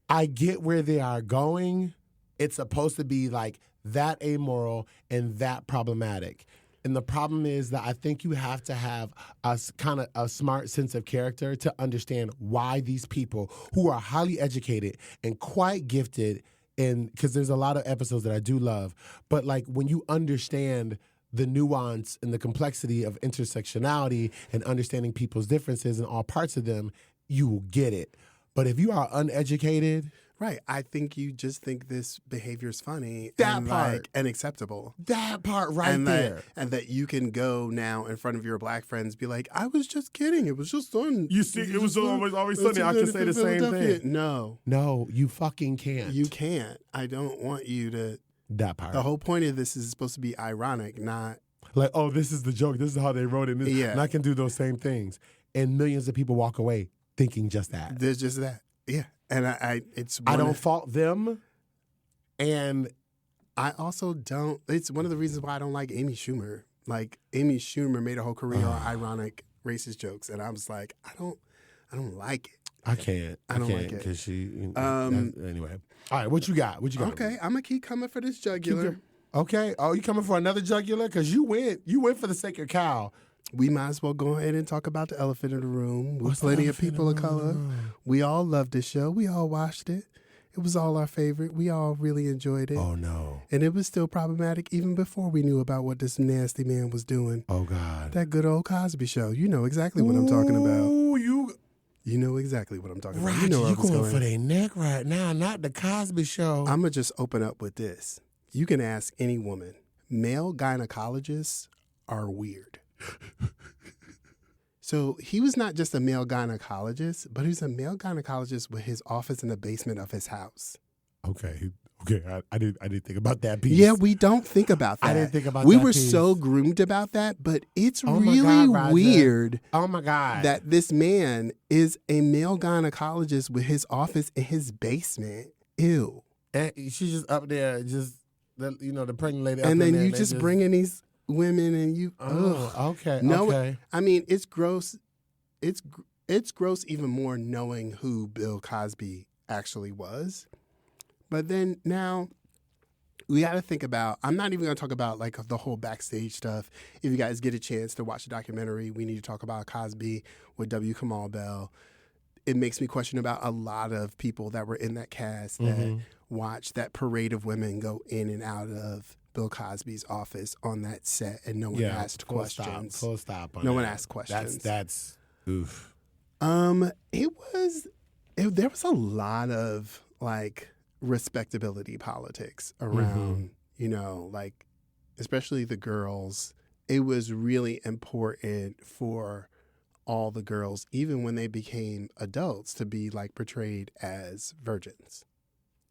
Speaker 2: I get where they are going. It's supposed to be like that amoral and that problematic. And the problem is that I think you have to have a kind of a smart sense of character to understand why these people who are highly educated and quite gifted, and because there's a lot of episodes that I do love, but like when you understand the nuance and the complexity of intersectionality and understanding people's differences in all parts of them, you will get it. But if you are uneducated...
Speaker 1: Right. I think you just think this behavior is funny
Speaker 2: and part.
Speaker 1: And acceptable.
Speaker 2: That part
Speaker 1: there. And that you can go now in front of your black friends, be like, I was just kidding. It was just fun.
Speaker 2: You see, it was always sunny. I can say the same thing.
Speaker 1: No,
Speaker 2: you fucking can't.
Speaker 1: You can't. I don't want you to.
Speaker 2: That part.
Speaker 1: The whole point of this is supposed to be ironic, not
Speaker 2: like, oh, this is the joke. This is how they wrote it. And I can do those same things. And millions of people walk away thinking just that.
Speaker 1: There's just that. Yeah. And I
Speaker 2: don't fault them, and
Speaker 1: I also don't. It's one of the reasons why I don't like Amy Schumer. Like Amy Schumer made a whole career on ironic racist jokes, and I was like, I don't like it.
Speaker 2: I can't like it because she. Anyway, all right. What you got?
Speaker 1: Okay, I'm gonna keep coming for this jugular.
Speaker 2: Okay. Oh, you coming for another jugular? Because you went for the sacred cow.
Speaker 1: We might as well go ahead and talk about the elephant in the room. With plenty of people of color. We all loved this show. We all watched it. It was all our favorite. We all really enjoyed it.
Speaker 2: Oh, no.
Speaker 1: And it was still problematic even before we knew about what this nasty man was doing.
Speaker 2: Oh, God.
Speaker 1: That good old Cosby Show. You know exactly what I'm talking about.
Speaker 2: You
Speaker 1: know exactly what I'm talking about.
Speaker 2: You know where I was going for their neck right now, not the Cosby Show.
Speaker 1: I'm going to just open up with this. You can ask any woman. Male gynecologists are weird. So he was not just a male gynecologist, but he was a male gynecologist with his office in the basement of his house.
Speaker 2: Okay. I didn't think about that piece.
Speaker 1: Yeah, we don't think about that.
Speaker 2: I didn't think about
Speaker 1: we
Speaker 2: that
Speaker 1: were
Speaker 2: piece.
Speaker 1: so groomed about that, but it's
Speaker 2: my God,
Speaker 1: weird.
Speaker 2: Oh my God.
Speaker 1: That this man is a male gynecologist with his office in his basement. Ew.
Speaker 2: And she's just up there, the pregnant lady.
Speaker 1: And then you just bring in these women and you.
Speaker 2: Okay.
Speaker 1: No,
Speaker 2: okay.
Speaker 1: I mean, it's gross. It's gross even more knowing who Bill Cosby actually was. But then now we got to think about, I'm not even going to talk about like the whole backstage stuff. If you guys get a chance to watch the documentary, we need to talk about Cosby with W. Kamau Bell. It makes me question about a lot of people that were in that cast that watched that parade of women go in and out of Bill Cosby's office on that set, and no one asked questions.
Speaker 2: Full stop.
Speaker 1: No one asked questions.
Speaker 2: That's oof.
Speaker 1: There was a lot of like respectability politics around, like especially the girls. It was really important for all the girls, even when they became adults, to be like portrayed as virgins.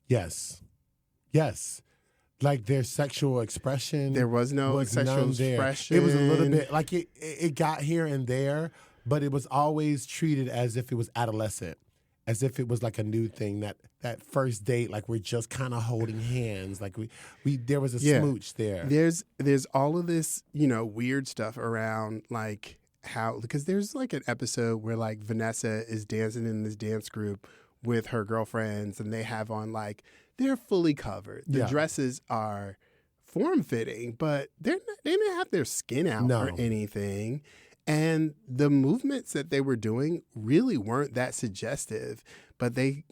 Speaker 2: Yes. Like their sexual expression.
Speaker 1: There was no sexual expression.
Speaker 2: It was a little bit like it got here and there, but it was always treated as if it was adolescent, as if it was like a new thing. That first date, like we're just kind of holding hands, like we there was a smooch there.
Speaker 1: There's all of this, weird stuff around like how, because there's like an episode where like Vanessa is dancing in this dance group with her girlfriends, and they have on like, they're fully covered. The dresses are form-fitting, but they didn't have their skin out or anything. And the movements that they were doing really weren't that suggestive, but they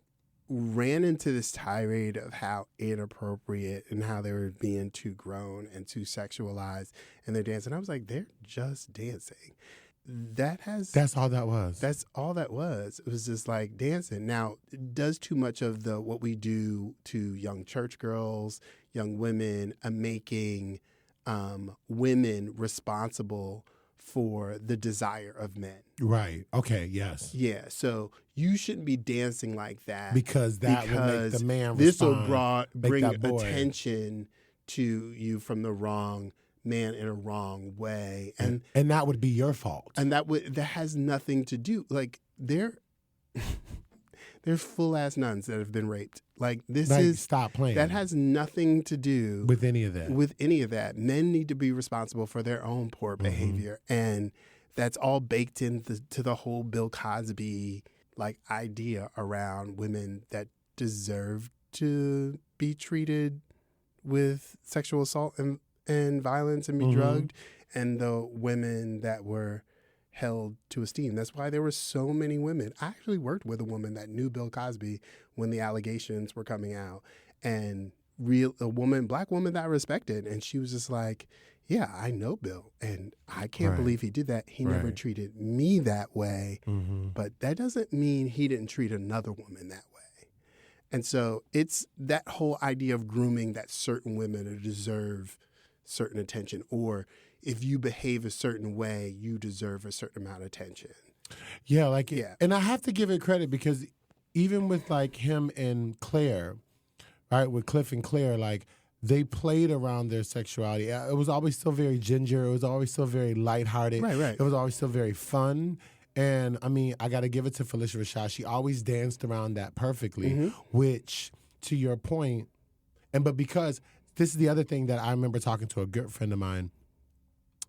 Speaker 1: ran into this tirade of how inappropriate and how they were being too grown and too sexualized in their dance. And I was like, they're just dancing. That's
Speaker 2: all that was.
Speaker 1: That's all that was. It was just like dancing. Now, it does too much of what we do to young church girls, young women, making women responsible for the desire of men.
Speaker 2: Right. Okay. Yes.
Speaker 1: Yeah. So you shouldn't be dancing like that
Speaker 2: because will make the man respond.
Speaker 1: This will bring attention to you from the wrong man in a wrong way, and
Speaker 2: that would be your fault.
Speaker 1: And that has nothing to do, like, There's full ass nuns that have been raped. Like this
Speaker 2: Like,
Speaker 1: is
Speaker 2: stop playing.
Speaker 1: That has nothing to do
Speaker 2: with any of that.
Speaker 1: With any of that, men need to be responsible for their own poor behavior, and that's all baked into the whole Bill Cosby like idea around women that deserve to be treated with sexual assault and violence and be drugged, and the women that were held to esteem. That's why there were so many women. I actually worked with a woman that knew Bill Cosby when the allegations were coming out, and black woman that I respected, and she was just like, yeah, I know Bill, and I can't believe he did that. He never treated me that way, but that doesn't mean he didn't treat another woman that way. And so it's that whole idea of grooming that certain women deserve certain attention, or if you behave a certain way, you deserve a certain amount of attention.
Speaker 2: Yeah, like, and I have to give it credit because even with like him and Claire, right, with Cliff and Claire, like they played around their sexuality. It was always still very ginger. It was always still very lighthearted. Right. It was always still very fun. And I mean, I got to give it to Felicia Rashad. She always danced around that perfectly, which, to your point, but because this is the other thing that I remember talking to a good friend of mine,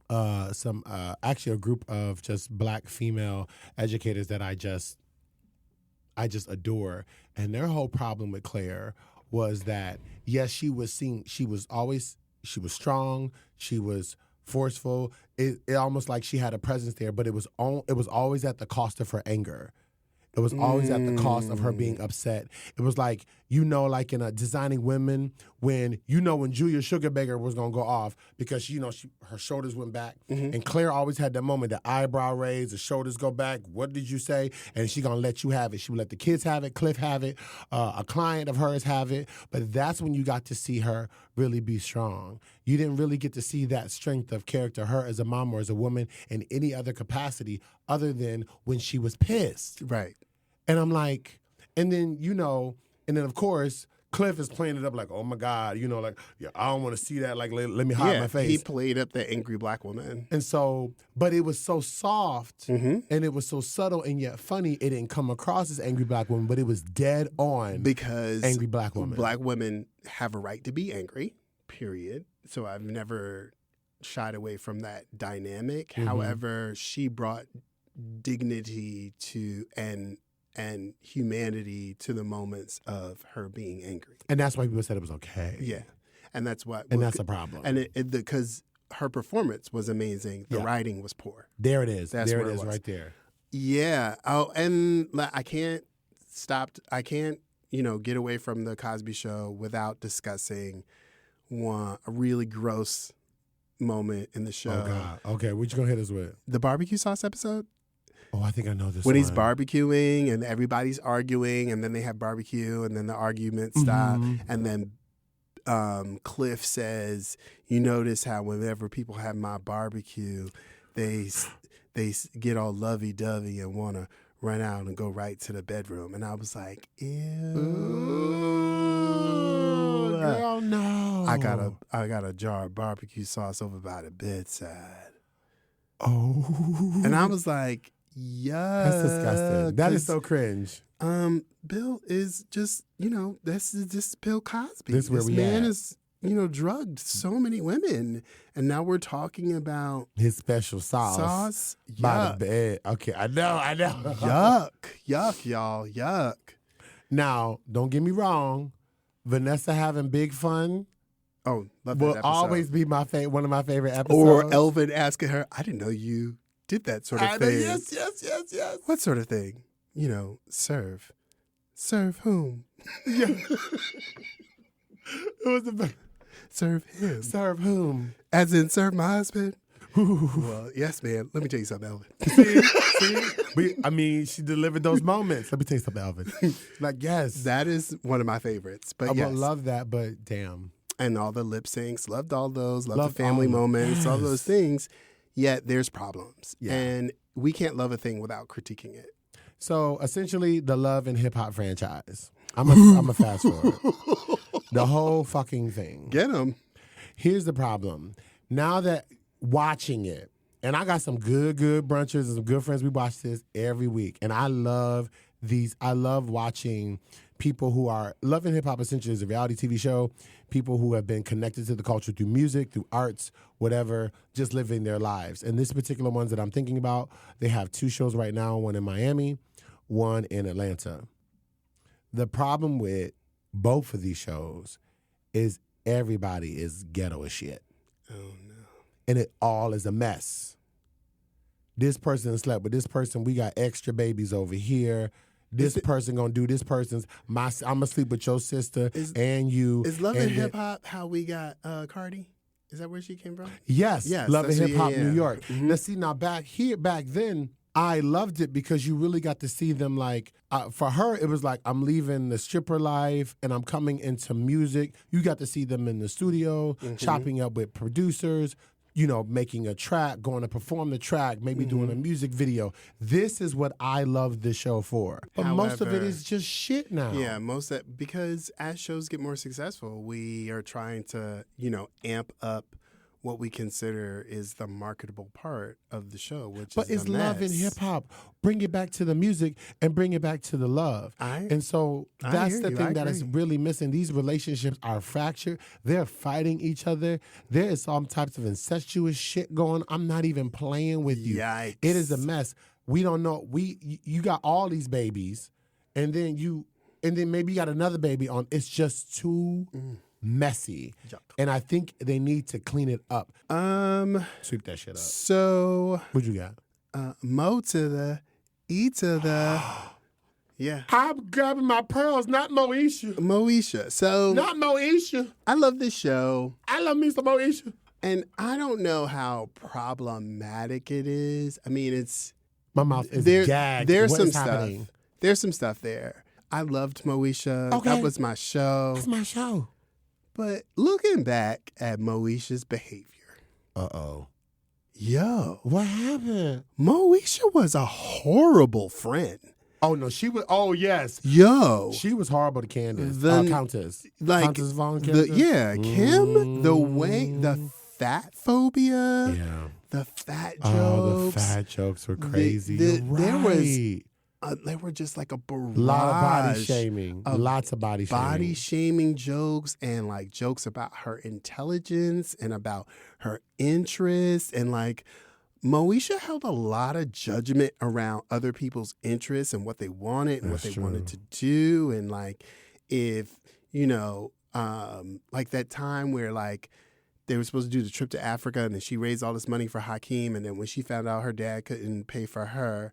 Speaker 2: actually a group of just black female educators that I just adore. And their whole problem with Claire was that, yes, she was strong, she was forceful. It almost like she had a presence there, but it was always at the cost of her anger. It was always at the cost of her being upset. It was like, like in Designing Women, when Julia Sugarbaker was going to go off because, her shoulders went back. And Claire always had that moment, the eyebrow raise, the shoulders go back. What did you say? And she going to let you have it. She would let the kids have it, Cliff have it, a client of hers have it. But that's when you got to see her really be strong. You didn't really get to see that strength of character, her as a mom or as a woman in any other capacity other than when she was pissed.
Speaker 1: Right.
Speaker 2: And I'm like, and then of course, Cliff is playing it up like, oh my God, I don't want to see that. Like, let me hide my face.
Speaker 1: He played up the angry black woman.
Speaker 2: And so, but it was so soft and it was so subtle and yet funny. It didn't come across as angry black woman, but it was dead on
Speaker 1: because
Speaker 2: angry black woman.
Speaker 1: Black women have a right to be angry, period. So I've never shied away from that dynamic. However, she brought dignity to and humanity to the moments of her being angry.
Speaker 2: And that's why people said it was okay.
Speaker 1: Yeah. And that's what...
Speaker 2: And that's a problem.
Speaker 1: And because her performance was amazing, the writing was poor.
Speaker 2: There it is.
Speaker 1: That's
Speaker 2: there
Speaker 1: where
Speaker 2: it is right there.
Speaker 1: Yeah. Oh, and I can't get away from the Cosby Show without discussing a really gross moment in the show.
Speaker 2: Oh, God. Okay, what you going to hit us with?
Speaker 1: The barbecue sauce episode?
Speaker 2: Oh, I think I know this
Speaker 1: when he's barbecuing and everybody's arguing, and then they have barbecue, and then the arguments stop, and then Cliff says, "You notice how whenever people have my barbecue, they get all lovey-dovey and want to run out and go right to the bedroom." And I was like, "Ew,
Speaker 2: girl, no."
Speaker 1: I got a jar of barbecue sauce over by the bedside.
Speaker 2: Oh,
Speaker 1: and I was like, yeah,
Speaker 2: that's disgusting. That is so cringe.
Speaker 1: Bill is just, this is just Bill Cosby.
Speaker 2: This
Speaker 1: man is, drugged so many women, and now we're talking about
Speaker 2: his special sauce by the bed. Okay, I know.
Speaker 1: yuck, y'all, yuck.
Speaker 2: Now, don't get me wrong, Vanessa having big fun.
Speaker 1: Oh, love that
Speaker 2: will
Speaker 1: episode.
Speaker 2: Always be one of my favorite episodes.
Speaker 1: Or Elvin asking her, "I didn't know you did that sort of thing."
Speaker 2: Yes.
Speaker 1: What sort of thing? Serve. Serve whom?
Speaker 2: Yeah. It was
Speaker 1: serve him.
Speaker 2: Serve whom?
Speaker 1: As in serve my husband? Well, yes, man. Let me tell you something, Elvin.
Speaker 2: See? She delivered those moments. Let me tell you something, Elvin. Like, yes.
Speaker 1: That is one of my favorites. But
Speaker 2: I
Speaker 1: yes.
Speaker 2: love that, but damn.
Speaker 1: And all the lip syncs. Loved all those. Loved the family moments. All those things. Yet there's problems. Yeah. And we can't love a thing without critiquing it.
Speaker 2: So essentially, the Love and Hip Hop franchise. I'm a fast forward. The whole fucking thing.
Speaker 1: Get them.
Speaker 2: Here's the problem. Now that watching it, and I got some good brunchers and some good friends. We watch this every week, and I love I love watching people who are Love and Hip Hop essentially is a reality TV show. People who have been connected to the culture through music, through arts, whatever, just living their lives. And this particular ones that I'm thinking about, they have 2 shows right now, one in Miami, one in Atlanta. The problem with both of these shows is everybody is ghetto as shit.
Speaker 1: Oh, no.
Speaker 2: And it all is a mess. This person slept with this person. We got extra babies over here. This person gonna do this person's. I'm gonna sleep with your sister and you.
Speaker 1: Is Love and Hip Hop how we got Cardi? Is that where she came from?
Speaker 2: Yes. Love and Hip Hop New York.
Speaker 1: Mm-hmm.
Speaker 2: Now back then, I loved it because you really got to see them like, for her, it was like, I'm leaving the stripper life and I'm coming into music. You got to see them in the studio, chopping up with producers, making a track, going to perform the track, maybe doing a music video. This is what I love the show for. But most of it is just shit now.
Speaker 1: Yeah, because as shows get more successful, we are trying to, amp up what we consider is the marketable part of the show, which
Speaker 2: but
Speaker 1: is
Speaker 2: it's love and hip hop. Bring it back to the music and bring it back to the love. And so that's the thing that is really missing. These relationships are fractured. They're fighting each other. There is some types of incestuous shit going. I'm not even playing with you.
Speaker 1: Yikes.
Speaker 2: It is a mess. We don't know. You got all these babies, and then maybe you got another baby on. It's just too messy. And I think they need to clean it up. Sweep that shit up.
Speaker 1: So
Speaker 2: what you got?
Speaker 1: Mo to the E to the yeah.
Speaker 2: I'm grabbing my pearls, not
Speaker 1: Moesha. So
Speaker 2: not Moesha.
Speaker 1: I love this show.
Speaker 2: I love me some Moesha.
Speaker 1: And I don't know how problematic it is. I mean, it's
Speaker 2: my mouth is gagged.
Speaker 1: There's
Speaker 2: what
Speaker 1: some
Speaker 2: is
Speaker 1: stuff.
Speaker 2: Happening?
Speaker 1: There's some stuff there. I loved Moesha.
Speaker 2: Okay.
Speaker 1: That was my show.
Speaker 2: That's my show.
Speaker 1: But looking back at Moesha's behavior.
Speaker 2: Uh-oh.
Speaker 1: Yo.
Speaker 2: What happened?
Speaker 1: Moesha was a horrible friend.
Speaker 2: Oh, no, she was, oh, yes.
Speaker 1: Yo.
Speaker 2: She was horrible to Candace. Countess.
Speaker 1: Like,
Speaker 2: Countess Von Candace.
Speaker 1: Kim, the way, the fat phobia.
Speaker 2: Yeah.
Speaker 1: The fat jokes.
Speaker 2: Oh, the fat jokes were crazy.
Speaker 1: There were just like a barrage.
Speaker 2: A lot of body shaming. Lots of body shaming.
Speaker 1: Body shaming jokes and like jokes about her intelligence and about her interests. And like Moesha held a lot of judgment around other people's interests and what they wanted and what they wanted to do. And like if, like that time where like they were supposed to do the trip to Africa and then she raised all this money for Hakeem. And then when she found out her dad couldn't pay for her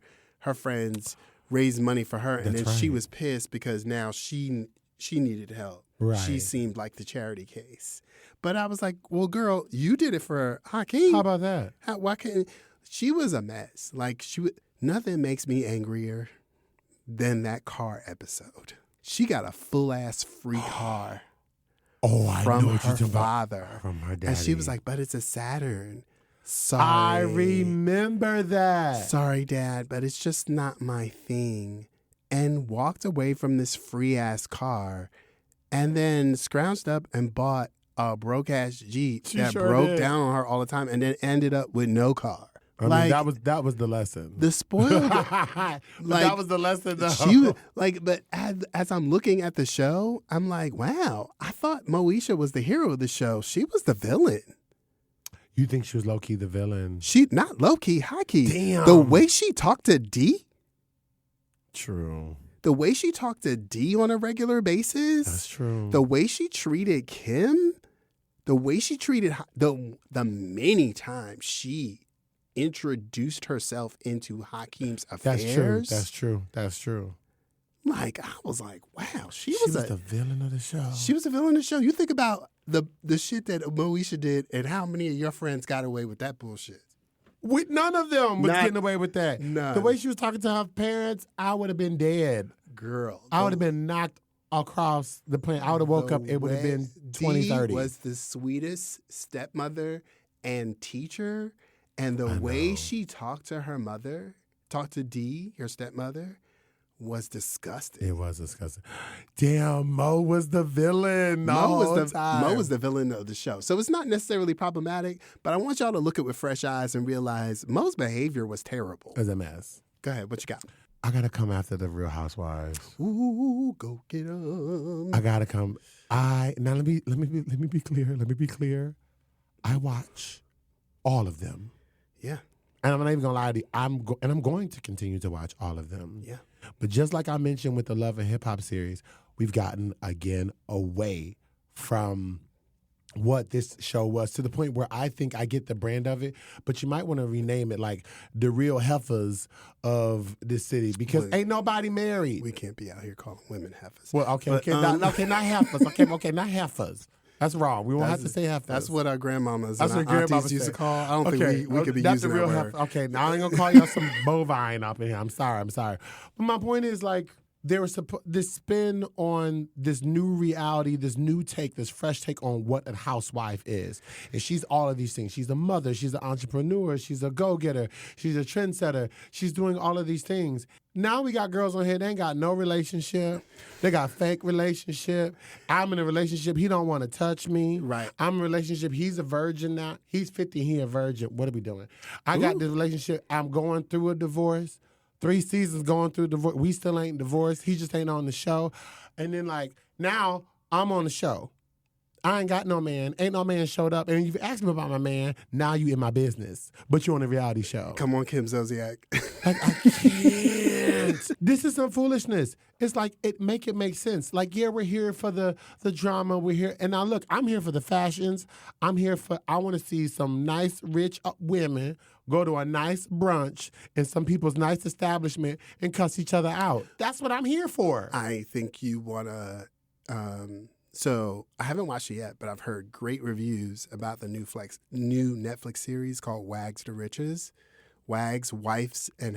Speaker 1: friends raised money for her, and then she was pissed because now she needed help.
Speaker 2: Right.
Speaker 1: She seemed like the charity case. But I was like, well, girl, you did it for Hakeem.
Speaker 2: How about that?
Speaker 1: Why couldn't she was a mess. Like nothing makes me angrier than that car episode. She got a full ass free car. From her father.
Speaker 2: From her daddy.
Speaker 1: And she was like, but it's a Saturn. Sorry.
Speaker 2: I remember that.
Speaker 1: Sorry, Dad, but it's just not my thing. And walked away from this free-ass car and then scrounged up and bought a broke-ass Jeep that broke down on her all the time and then ended up with no car.
Speaker 2: I mean, that was the lesson.
Speaker 1: The spoiled...
Speaker 2: that was the lesson, though.
Speaker 1: She, but as I'm looking at the show, I'm like, wow, I thought Moesha was the hero of the show. She was the villain.
Speaker 2: You think she was low-key the villain?
Speaker 1: She, not low-key, high-key.
Speaker 2: Damn.
Speaker 1: The way she talked to D?
Speaker 2: True.
Speaker 1: The way she talked to D on a regular basis?
Speaker 2: That's true.
Speaker 1: The way she treated Kim? The way she treated, the many times she introduced herself into Hakeem's affairs?
Speaker 2: That's true.
Speaker 1: Like, I was like, wow, she
Speaker 2: was the villain of the show.
Speaker 1: She was the villain of the show. You think about the shit that Moesha did and how many of your friends got away with that bullshit.
Speaker 2: None of them was getting away with that.
Speaker 1: None.
Speaker 2: The way she was talking to her parents, I would have been dead.
Speaker 1: Girl.
Speaker 2: I would have been knocked across the planet. I would have woke up, it would have been 2030.
Speaker 1: Dee was the sweetest stepmother and teacher. And the way she talked to Dee, her stepmother, was disgusting.
Speaker 2: It was disgusting. Damn, Mo was the villain. Mo
Speaker 1: was the villain of the show. So it's not necessarily problematic, but I want y'all to look at it with fresh eyes and realize Mo's behavior was terrible.
Speaker 2: It was a mess.
Speaker 1: Go ahead, what you got?
Speaker 2: I gotta come after the Real Housewives.
Speaker 1: Ooh, go get 'em.
Speaker 2: I gotta come. Now let me be clear. Let me be clear. I watch all of them.
Speaker 1: Yeah.
Speaker 2: And I'm not even gonna lie to you. I'm going to continue to watch all of them.
Speaker 1: Yeah.
Speaker 2: But just like I mentioned with the Love and Hip Hop series, we've gotten again away from what this show was to the point where I think I get the brand of it, but you might want to rename it like the Real Heifers of this city because ain't nobody married.
Speaker 1: We can't be out here calling women heifers.
Speaker 2: Well, okay,
Speaker 1: But,
Speaker 2: not heifers. Okay, not heifers. That's wrong. We won't have to say heifers.
Speaker 1: That's what our grandmamas
Speaker 2: That's
Speaker 1: and
Speaker 2: what
Speaker 1: our
Speaker 2: grandmamas
Speaker 1: aunties used to
Speaker 2: say.
Speaker 1: call. I don't think we could be
Speaker 2: that's
Speaker 1: using
Speaker 2: the real
Speaker 1: that word.
Speaker 2: Okay, now I ain't gonna call y'all some bovine up in here. I'm sorry. But my point is like there was this spin on this new reality, this new take, this fresh take on what a housewife is. And she's all of these things. She's a mother. She's an entrepreneur. She's a go-getter. She's a trendsetter. She's doing all of these things. Now we got girls on here, they ain't got no relationship. They got fake relationship. I'm in a relationship, he don't want to touch me.
Speaker 1: Right.
Speaker 2: I'm in a relationship, he's a virgin now. He's 50, he a virgin. What are we doing? I got this relationship, I'm going through a divorce. 3 seasons going through divorce. We still ain't divorced. He just ain't on the show. And then like, now I'm on the show. I ain't got no man. Ain't no man showed up. And you've asked me about my man. Now you in my business. But you're on a reality show.
Speaker 1: Come on, Kim Zolciak.
Speaker 2: Like, I can't. This is some foolishness. It's like, it make sense. Like, yeah, we're here for the drama. We're here. And now, look, I'm here for the fashions. I want to see some nice, rich women go to a nice brunch in some people's nice establishment and cuss each other out. That's what I'm here for.
Speaker 1: I think you want to... So I haven't watched it yet, but I've heard great reviews about the new Netflix series called Wags to Riches. Wags, wives and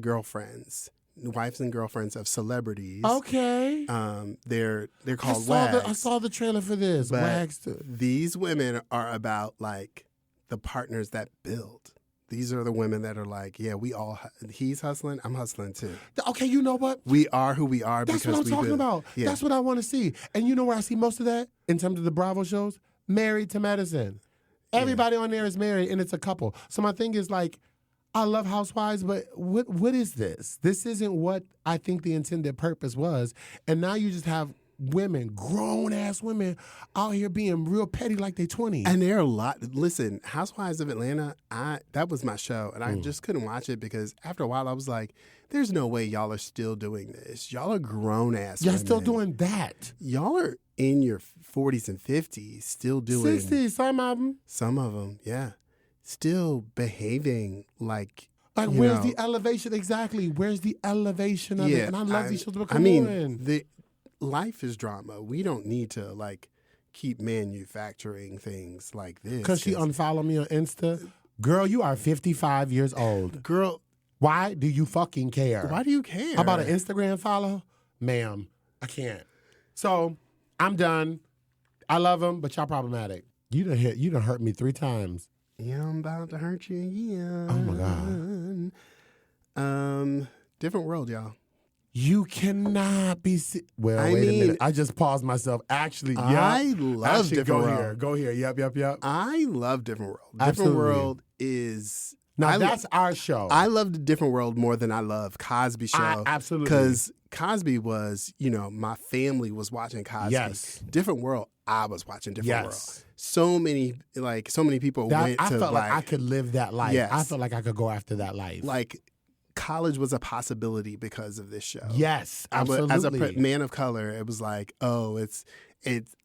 Speaker 1: girlfriends. Wives and girlfriends of celebrities.
Speaker 2: Okay.
Speaker 1: They're called Wags.
Speaker 2: I saw the trailer for this.
Speaker 1: But
Speaker 2: Wags.
Speaker 1: These women are about like the partners that build. These are the women that are like, yeah, he's hustling, I'm hustling too.
Speaker 2: Okay, you know what?
Speaker 1: We are who we are
Speaker 2: That's
Speaker 1: because
Speaker 2: what I'm talking about.
Speaker 1: Yeah.
Speaker 2: That's what I want to see. And you know where I see most of that? In terms of the Bravo shows? Married to Medicine. Everybody on there is married, and it's a couple. So my thing is like, I love Housewives, but what is this? This isn't what I think the intended purpose was. And now you just have women, grown-ass women, out here being real petty like they 20.
Speaker 1: And there are a lot. Listen, Housewives of Atlanta, that was my show, and I just couldn't watch it because after a while I was like, there's no way y'all are still doing this. Y'all are grown-ass
Speaker 2: Y'all
Speaker 1: women.
Speaker 2: still doing that.
Speaker 1: Y'all are in your 40s and 50s still doing...
Speaker 2: 60s, some of them.
Speaker 1: Some of them, yeah. Still behaving like...
Speaker 2: Like, where's the elevation? Exactly. Where's the elevation of it? And I love these shows, but come on.
Speaker 1: Life is drama. We don't need to like keep manufacturing things like this.
Speaker 2: Because she unfollowed me on Insta. Girl, you are 55 years old.
Speaker 1: Girl,
Speaker 2: why do you fucking care?
Speaker 1: Why do you care?
Speaker 2: How about an Instagram follow? Ma'am, I can't. So I'm done. I love him, but y'all problematic. You done hurt me 3 times.
Speaker 1: Yeah, I'm about to hurt you again.
Speaker 2: Oh my
Speaker 1: God. Different world, y'all.
Speaker 2: You cannot be... Well, wait a minute. I just paused myself. Actually, yeah.
Speaker 1: I love Different World.
Speaker 2: Go here. Yep.
Speaker 1: I love Different World.
Speaker 2: Absolutely.
Speaker 1: Different World is...
Speaker 2: Now, that's our show.
Speaker 1: I love the Different World more than I love Cosby Show.
Speaker 2: Absolutely.
Speaker 1: Because Cosby was, my family was watching Cosby.
Speaker 2: Yes.
Speaker 1: Different World, I was watching Different World. So many people went to
Speaker 2: I felt like I could live that life.
Speaker 1: Yes.
Speaker 2: I felt like I could go after that life.
Speaker 1: Like, college was a possibility because of this show.
Speaker 2: Yes, absolutely.
Speaker 1: As a man of color, it was like, oh, it's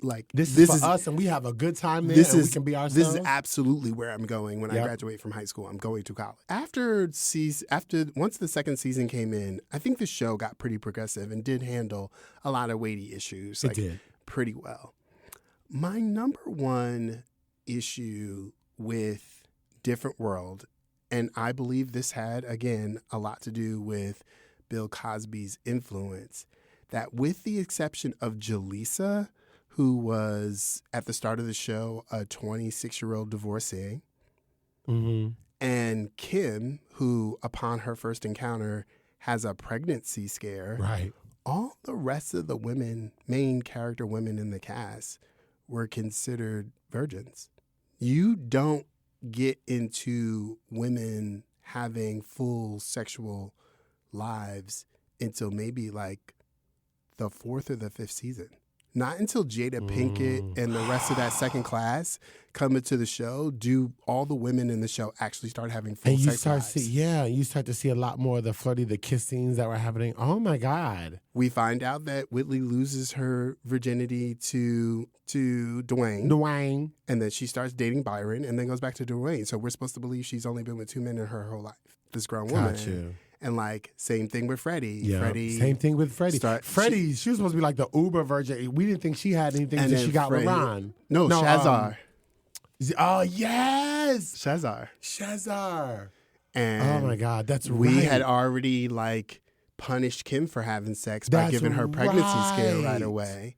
Speaker 1: like
Speaker 2: this is for us, and we have a good time there. We can be ourselves.
Speaker 1: This is absolutely where I'm going when I graduate from high school. I'm going to college. Once the second season came in, I think the show got pretty progressive and did handle a lot of weighty issues.
Speaker 2: It did
Speaker 1: pretty well. My number one issue with Different World, and I believe this had, again, a lot to do with Bill Cosby's influence, that with the exception of Jaleesa, who was, at the start of the show, a 26-year-old divorcee, and Kim, who, upon her first encounter, has a pregnancy scare,
Speaker 2: right?
Speaker 1: All the rest of the main character women in the cast, were considered virgins. You don't get into women having full sexual lives until maybe like the 4th or the 5th season. Not until Jada Pinkett and the rest of that second class come into the show do all the women in the show actually start having full sex lives.
Speaker 2: You start to see a lot more of the flirty, the kiss scenes that were happening. Oh my God.
Speaker 1: We find out that Whitley loses her virginity to Dwayne. And then she starts dating Byron and then goes back to Dwayne. So we're supposed to believe she's only been with 2 men in her whole life. This grown woman.
Speaker 2: Got you.
Speaker 1: And like, same thing with Freddie.
Speaker 2: Yeah, same thing with Freddie. Freddie, she was supposed to be like the uber virgin. We didn't think she had anything until she got with Ron.
Speaker 1: No, Shazar.
Speaker 2: Oh, yes.
Speaker 1: Shazar. And
Speaker 2: oh, my God, that's right.
Speaker 1: We had already like punished Kim for having sex by giving her pregnancy scare right away.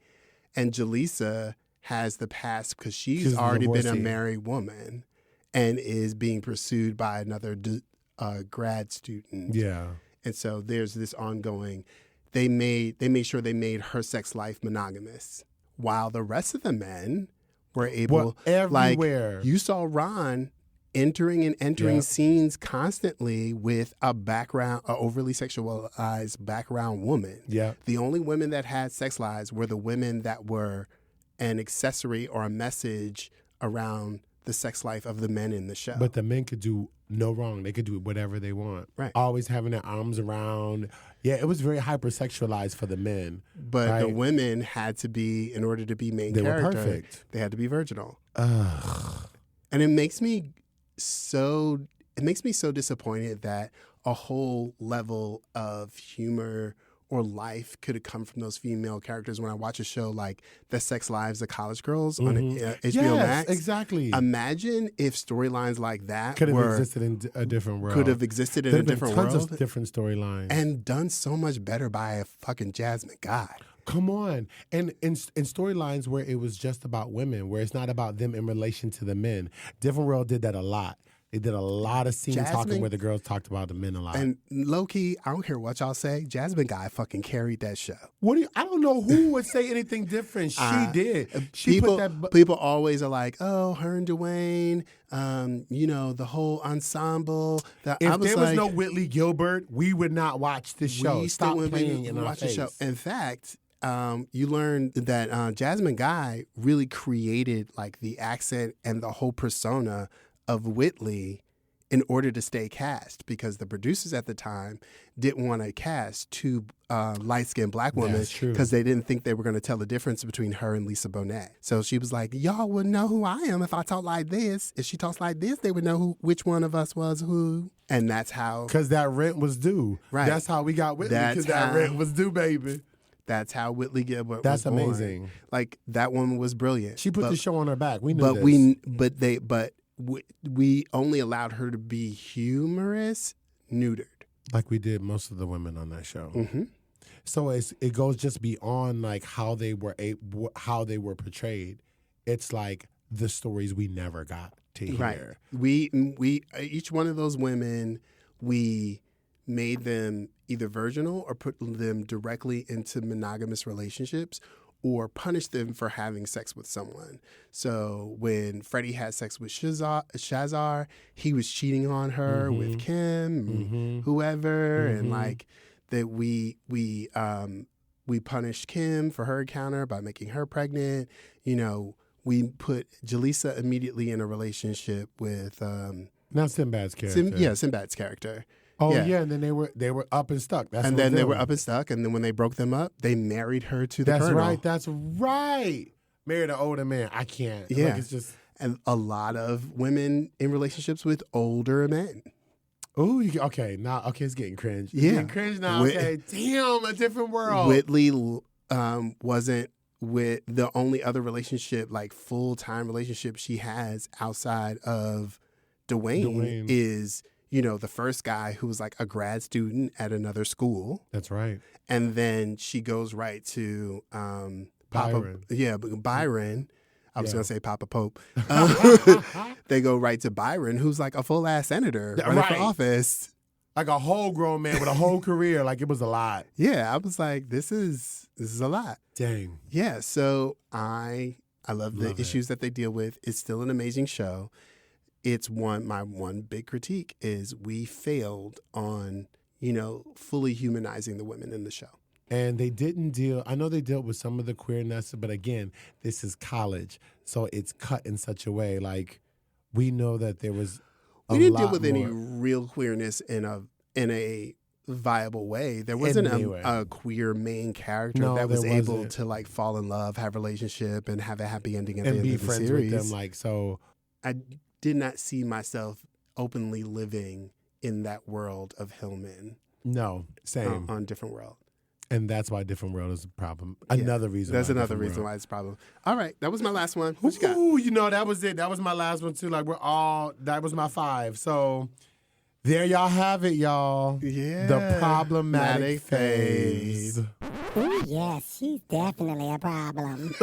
Speaker 1: And Jaleesa has the past because she's already been a married woman and is being pursued by another grad student.
Speaker 2: Yeah.
Speaker 1: And so there's this ongoing, they made sure they made her sex life monogamous while the rest of the men were able,
Speaker 2: everywhere.
Speaker 1: Like, you saw Ron entering scenes constantly with a overly sexualized background woman.
Speaker 2: Yeah.
Speaker 1: The only women that had sex lives were the women that were an accessory or a message around the sex life of the men in the show.
Speaker 2: But the men could do no wrong. They could do whatever they want.
Speaker 1: Right.
Speaker 2: Always having their arms around. Yeah, it was very hypersexualized for the men.
Speaker 1: But the women had to be, in order to be main character,
Speaker 2: were perfect.
Speaker 1: They had to be virginal.
Speaker 2: Ugh.
Speaker 1: And it makes me so disappointed that a whole level of humor or life could have come from those female characters when I watch a show like The Sex Lives of College Girls on HBO Max.
Speaker 2: Exactly.
Speaker 1: Imagine if storylines like that
Speaker 2: could have existed in a different world.
Speaker 1: Could have existed in a different world.
Speaker 2: Tons of different storylines.
Speaker 1: And done so much better by a fucking Jasmine Guy.
Speaker 2: Come on. And in storylines where it was just about women, where it's not about them in relation to the men. Different World did that a lot. They did a lot of scene talking where the girls talked about the men a lot.
Speaker 1: And low-key, I don't care what y'all say, Jasmine Guy fucking carried that show.
Speaker 2: I don't know who would say anything different. She did.
Speaker 1: People always are like, oh, her and Dwayne, the whole ensemble.
Speaker 2: If there was no Whitley Gilbert, we would not watch this show. Stop playing in our face.
Speaker 1: The show. In fact, you learned that Jasmine Guy really created like the accent and the whole persona of Whitley in order to stay cast, because the producers at the time didn't want to cast 2 light-skinned black women because they didn't think they were going to tell the difference between her and Lisa Bonet. So she was like, y'all would know who I am if I talk like this. If she talks like this, they would know which one of us was who. And that's how...
Speaker 2: Because that rent was due.
Speaker 1: Right.
Speaker 2: That's how we got Whitley, because that rent was due, baby.
Speaker 1: That's how Whitley Gilbert
Speaker 2: was born. That's amazing.
Speaker 1: Like, that woman was brilliant.
Speaker 2: She put the show on her back. We knew this.
Speaker 1: But we only allowed her to be humorous, neutered.
Speaker 2: Like we did most of the women on that show.
Speaker 1: Mm-hmm.
Speaker 2: So it goes just beyond like how they were portrayed. It's like the stories we never got to hear.
Speaker 1: Right. We each one of those women, we made them either virginal or put them directly into monogamous relationships, or punish them for having sex with someone. So when Freddie had sex with Shazar, he was cheating on her with Kim, whoever, and like that we punished Kim for her encounter by making her pregnant. We put Jaleesa immediately in a relationship with
Speaker 2: not Sinbad's character.
Speaker 1: Sinbad's character.
Speaker 2: Oh yeah, and then they were up and stuck.
Speaker 1: They were up and stuck, and then when they broke them up, they married her to the colonel.
Speaker 2: That's right. Married an older man. I can't.
Speaker 1: Yeah,
Speaker 2: like, it's just
Speaker 1: and a lot of women in relationships with older men.
Speaker 2: Oh, okay. Now, it's getting cringe. It's
Speaker 1: yeah,
Speaker 2: getting cringe now. Okay, damn, a different world.
Speaker 1: Whitley wasn't with the only other relationship, like full-time relationship she has outside of Dwayne. Is. The first guy who was like a grad student at another school.
Speaker 2: That's right.
Speaker 1: And then she goes right to
Speaker 2: Byron.
Speaker 1: Byron. I was going to say Papa Pope. They go right to Byron, who's like a full-ass senator running for office.
Speaker 2: Like a whole grown man with a whole career. Like it was a lot.
Speaker 1: Yeah, I was like, this is a lot.
Speaker 2: Dang.
Speaker 1: Yeah, so I love the issues that they deal with. It's still an amazing show. It's my one big critique is we failed on, fully humanizing the women in the show.
Speaker 2: And they didn't deal, I know they dealt with some of the queerness, but again, this is college. So it's cut in such a way. Like, we know that there was
Speaker 1: We didn't deal with any real queerness in a viable way. There wasn't a queer main character that was able to like fall in love, have a relationship, and have a happy ending at the end of the series. And be friends with them.
Speaker 2: I
Speaker 1: did not see myself openly living in that world of Hillman.
Speaker 2: No, same.
Speaker 1: On Different World.
Speaker 2: And that's why Different World is a problem. Another reason.
Speaker 1: That's another reason why it's a problem. All right, that was my last one. What you got?
Speaker 2: Ooh, that was it. That was my last one too. Like that was my 5. So there y'all have it, y'all.
Speaker 1: Yeah.
Speaker 2: The problematic phase.
Speaker 3: Ooh, yes, she's definitely a problem.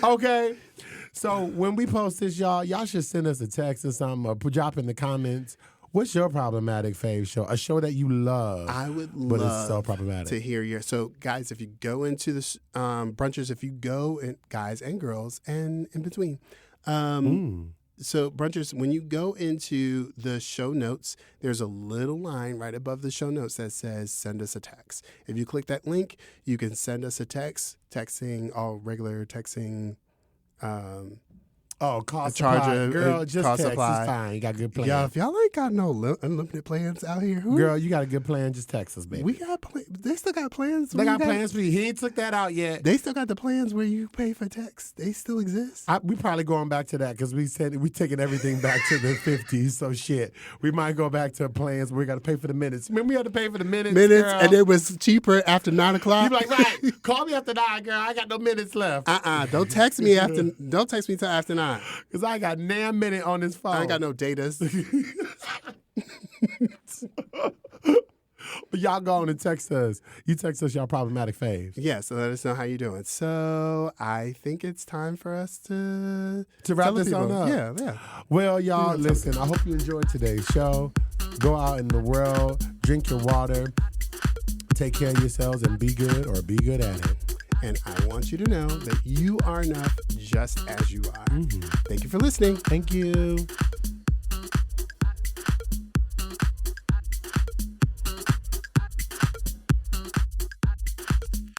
Speaker 2: Okay. So when we post this, y'all should send us a text or something, or drop in the comments. What's your problematic fave show? A show that you love.
Speaker 1: I would
Speaker 2: but it's so problematic.
Speaker 1: To hear your. So, guys, if you go into the Brunchers, if you go, and guys and girls and in between. So, Brunchers, when you go into the show notes, there's a little line right above the show notes that says send us a text. If you click that link, you can send us a text, all regular texting.
Speaker 2: Cost
Speaker 1: charger,
Speaker 2: girl, just
Speaker 1: cost
Speaker 2: text.
Speaker 1: Supply.
Speaker 2: It's fine. You got a good plan.
Speaker 1: Yeah, if y'all ain't got no unlimited plans out here,
Speaker 2: girl, you got a good plan. Just text us, baby.
Speaker 1: We got they still got plans.
Speaker 2: They got plans for you. He ain't took that out yet.
Speaker 1: They still got the plans where you pay for text. They still exist.
Speaker 2: We probably going back to that because we said we taking everything back to the 50s. So shit, we might go back to plans where we got to pay for the minutes. Remember we had to pay for the minutes, girl?
Speaker 1: And it was cheaper after 9 o'clock.
Speaker 2: You be like, right? Call me after 9, girl. I got no minutes left.
Speaker 1: Don't text me Don't text me till after 9
Speaker 2: because I got damn minute on this phone.
Speaker 1: I ain't got no datas.
Speaker 2: But y'all go on and text us. You text us y'all problematic faves.
Speaker 1: Yeah, so let us know how you're doing. So I think it's time for us to
Speaker 2: wrap this on up.
Speaker 1: Yeah.
Speaker 2: Well, y'all, listen, I hope you enjoyed today's show. Go out in the world, drink your water, take care of yourselves, and be good or be good at it.
Speaker 1: And I want you to know that you are enough just as you are. Thank you for listening.
Speaker 2: Thank you.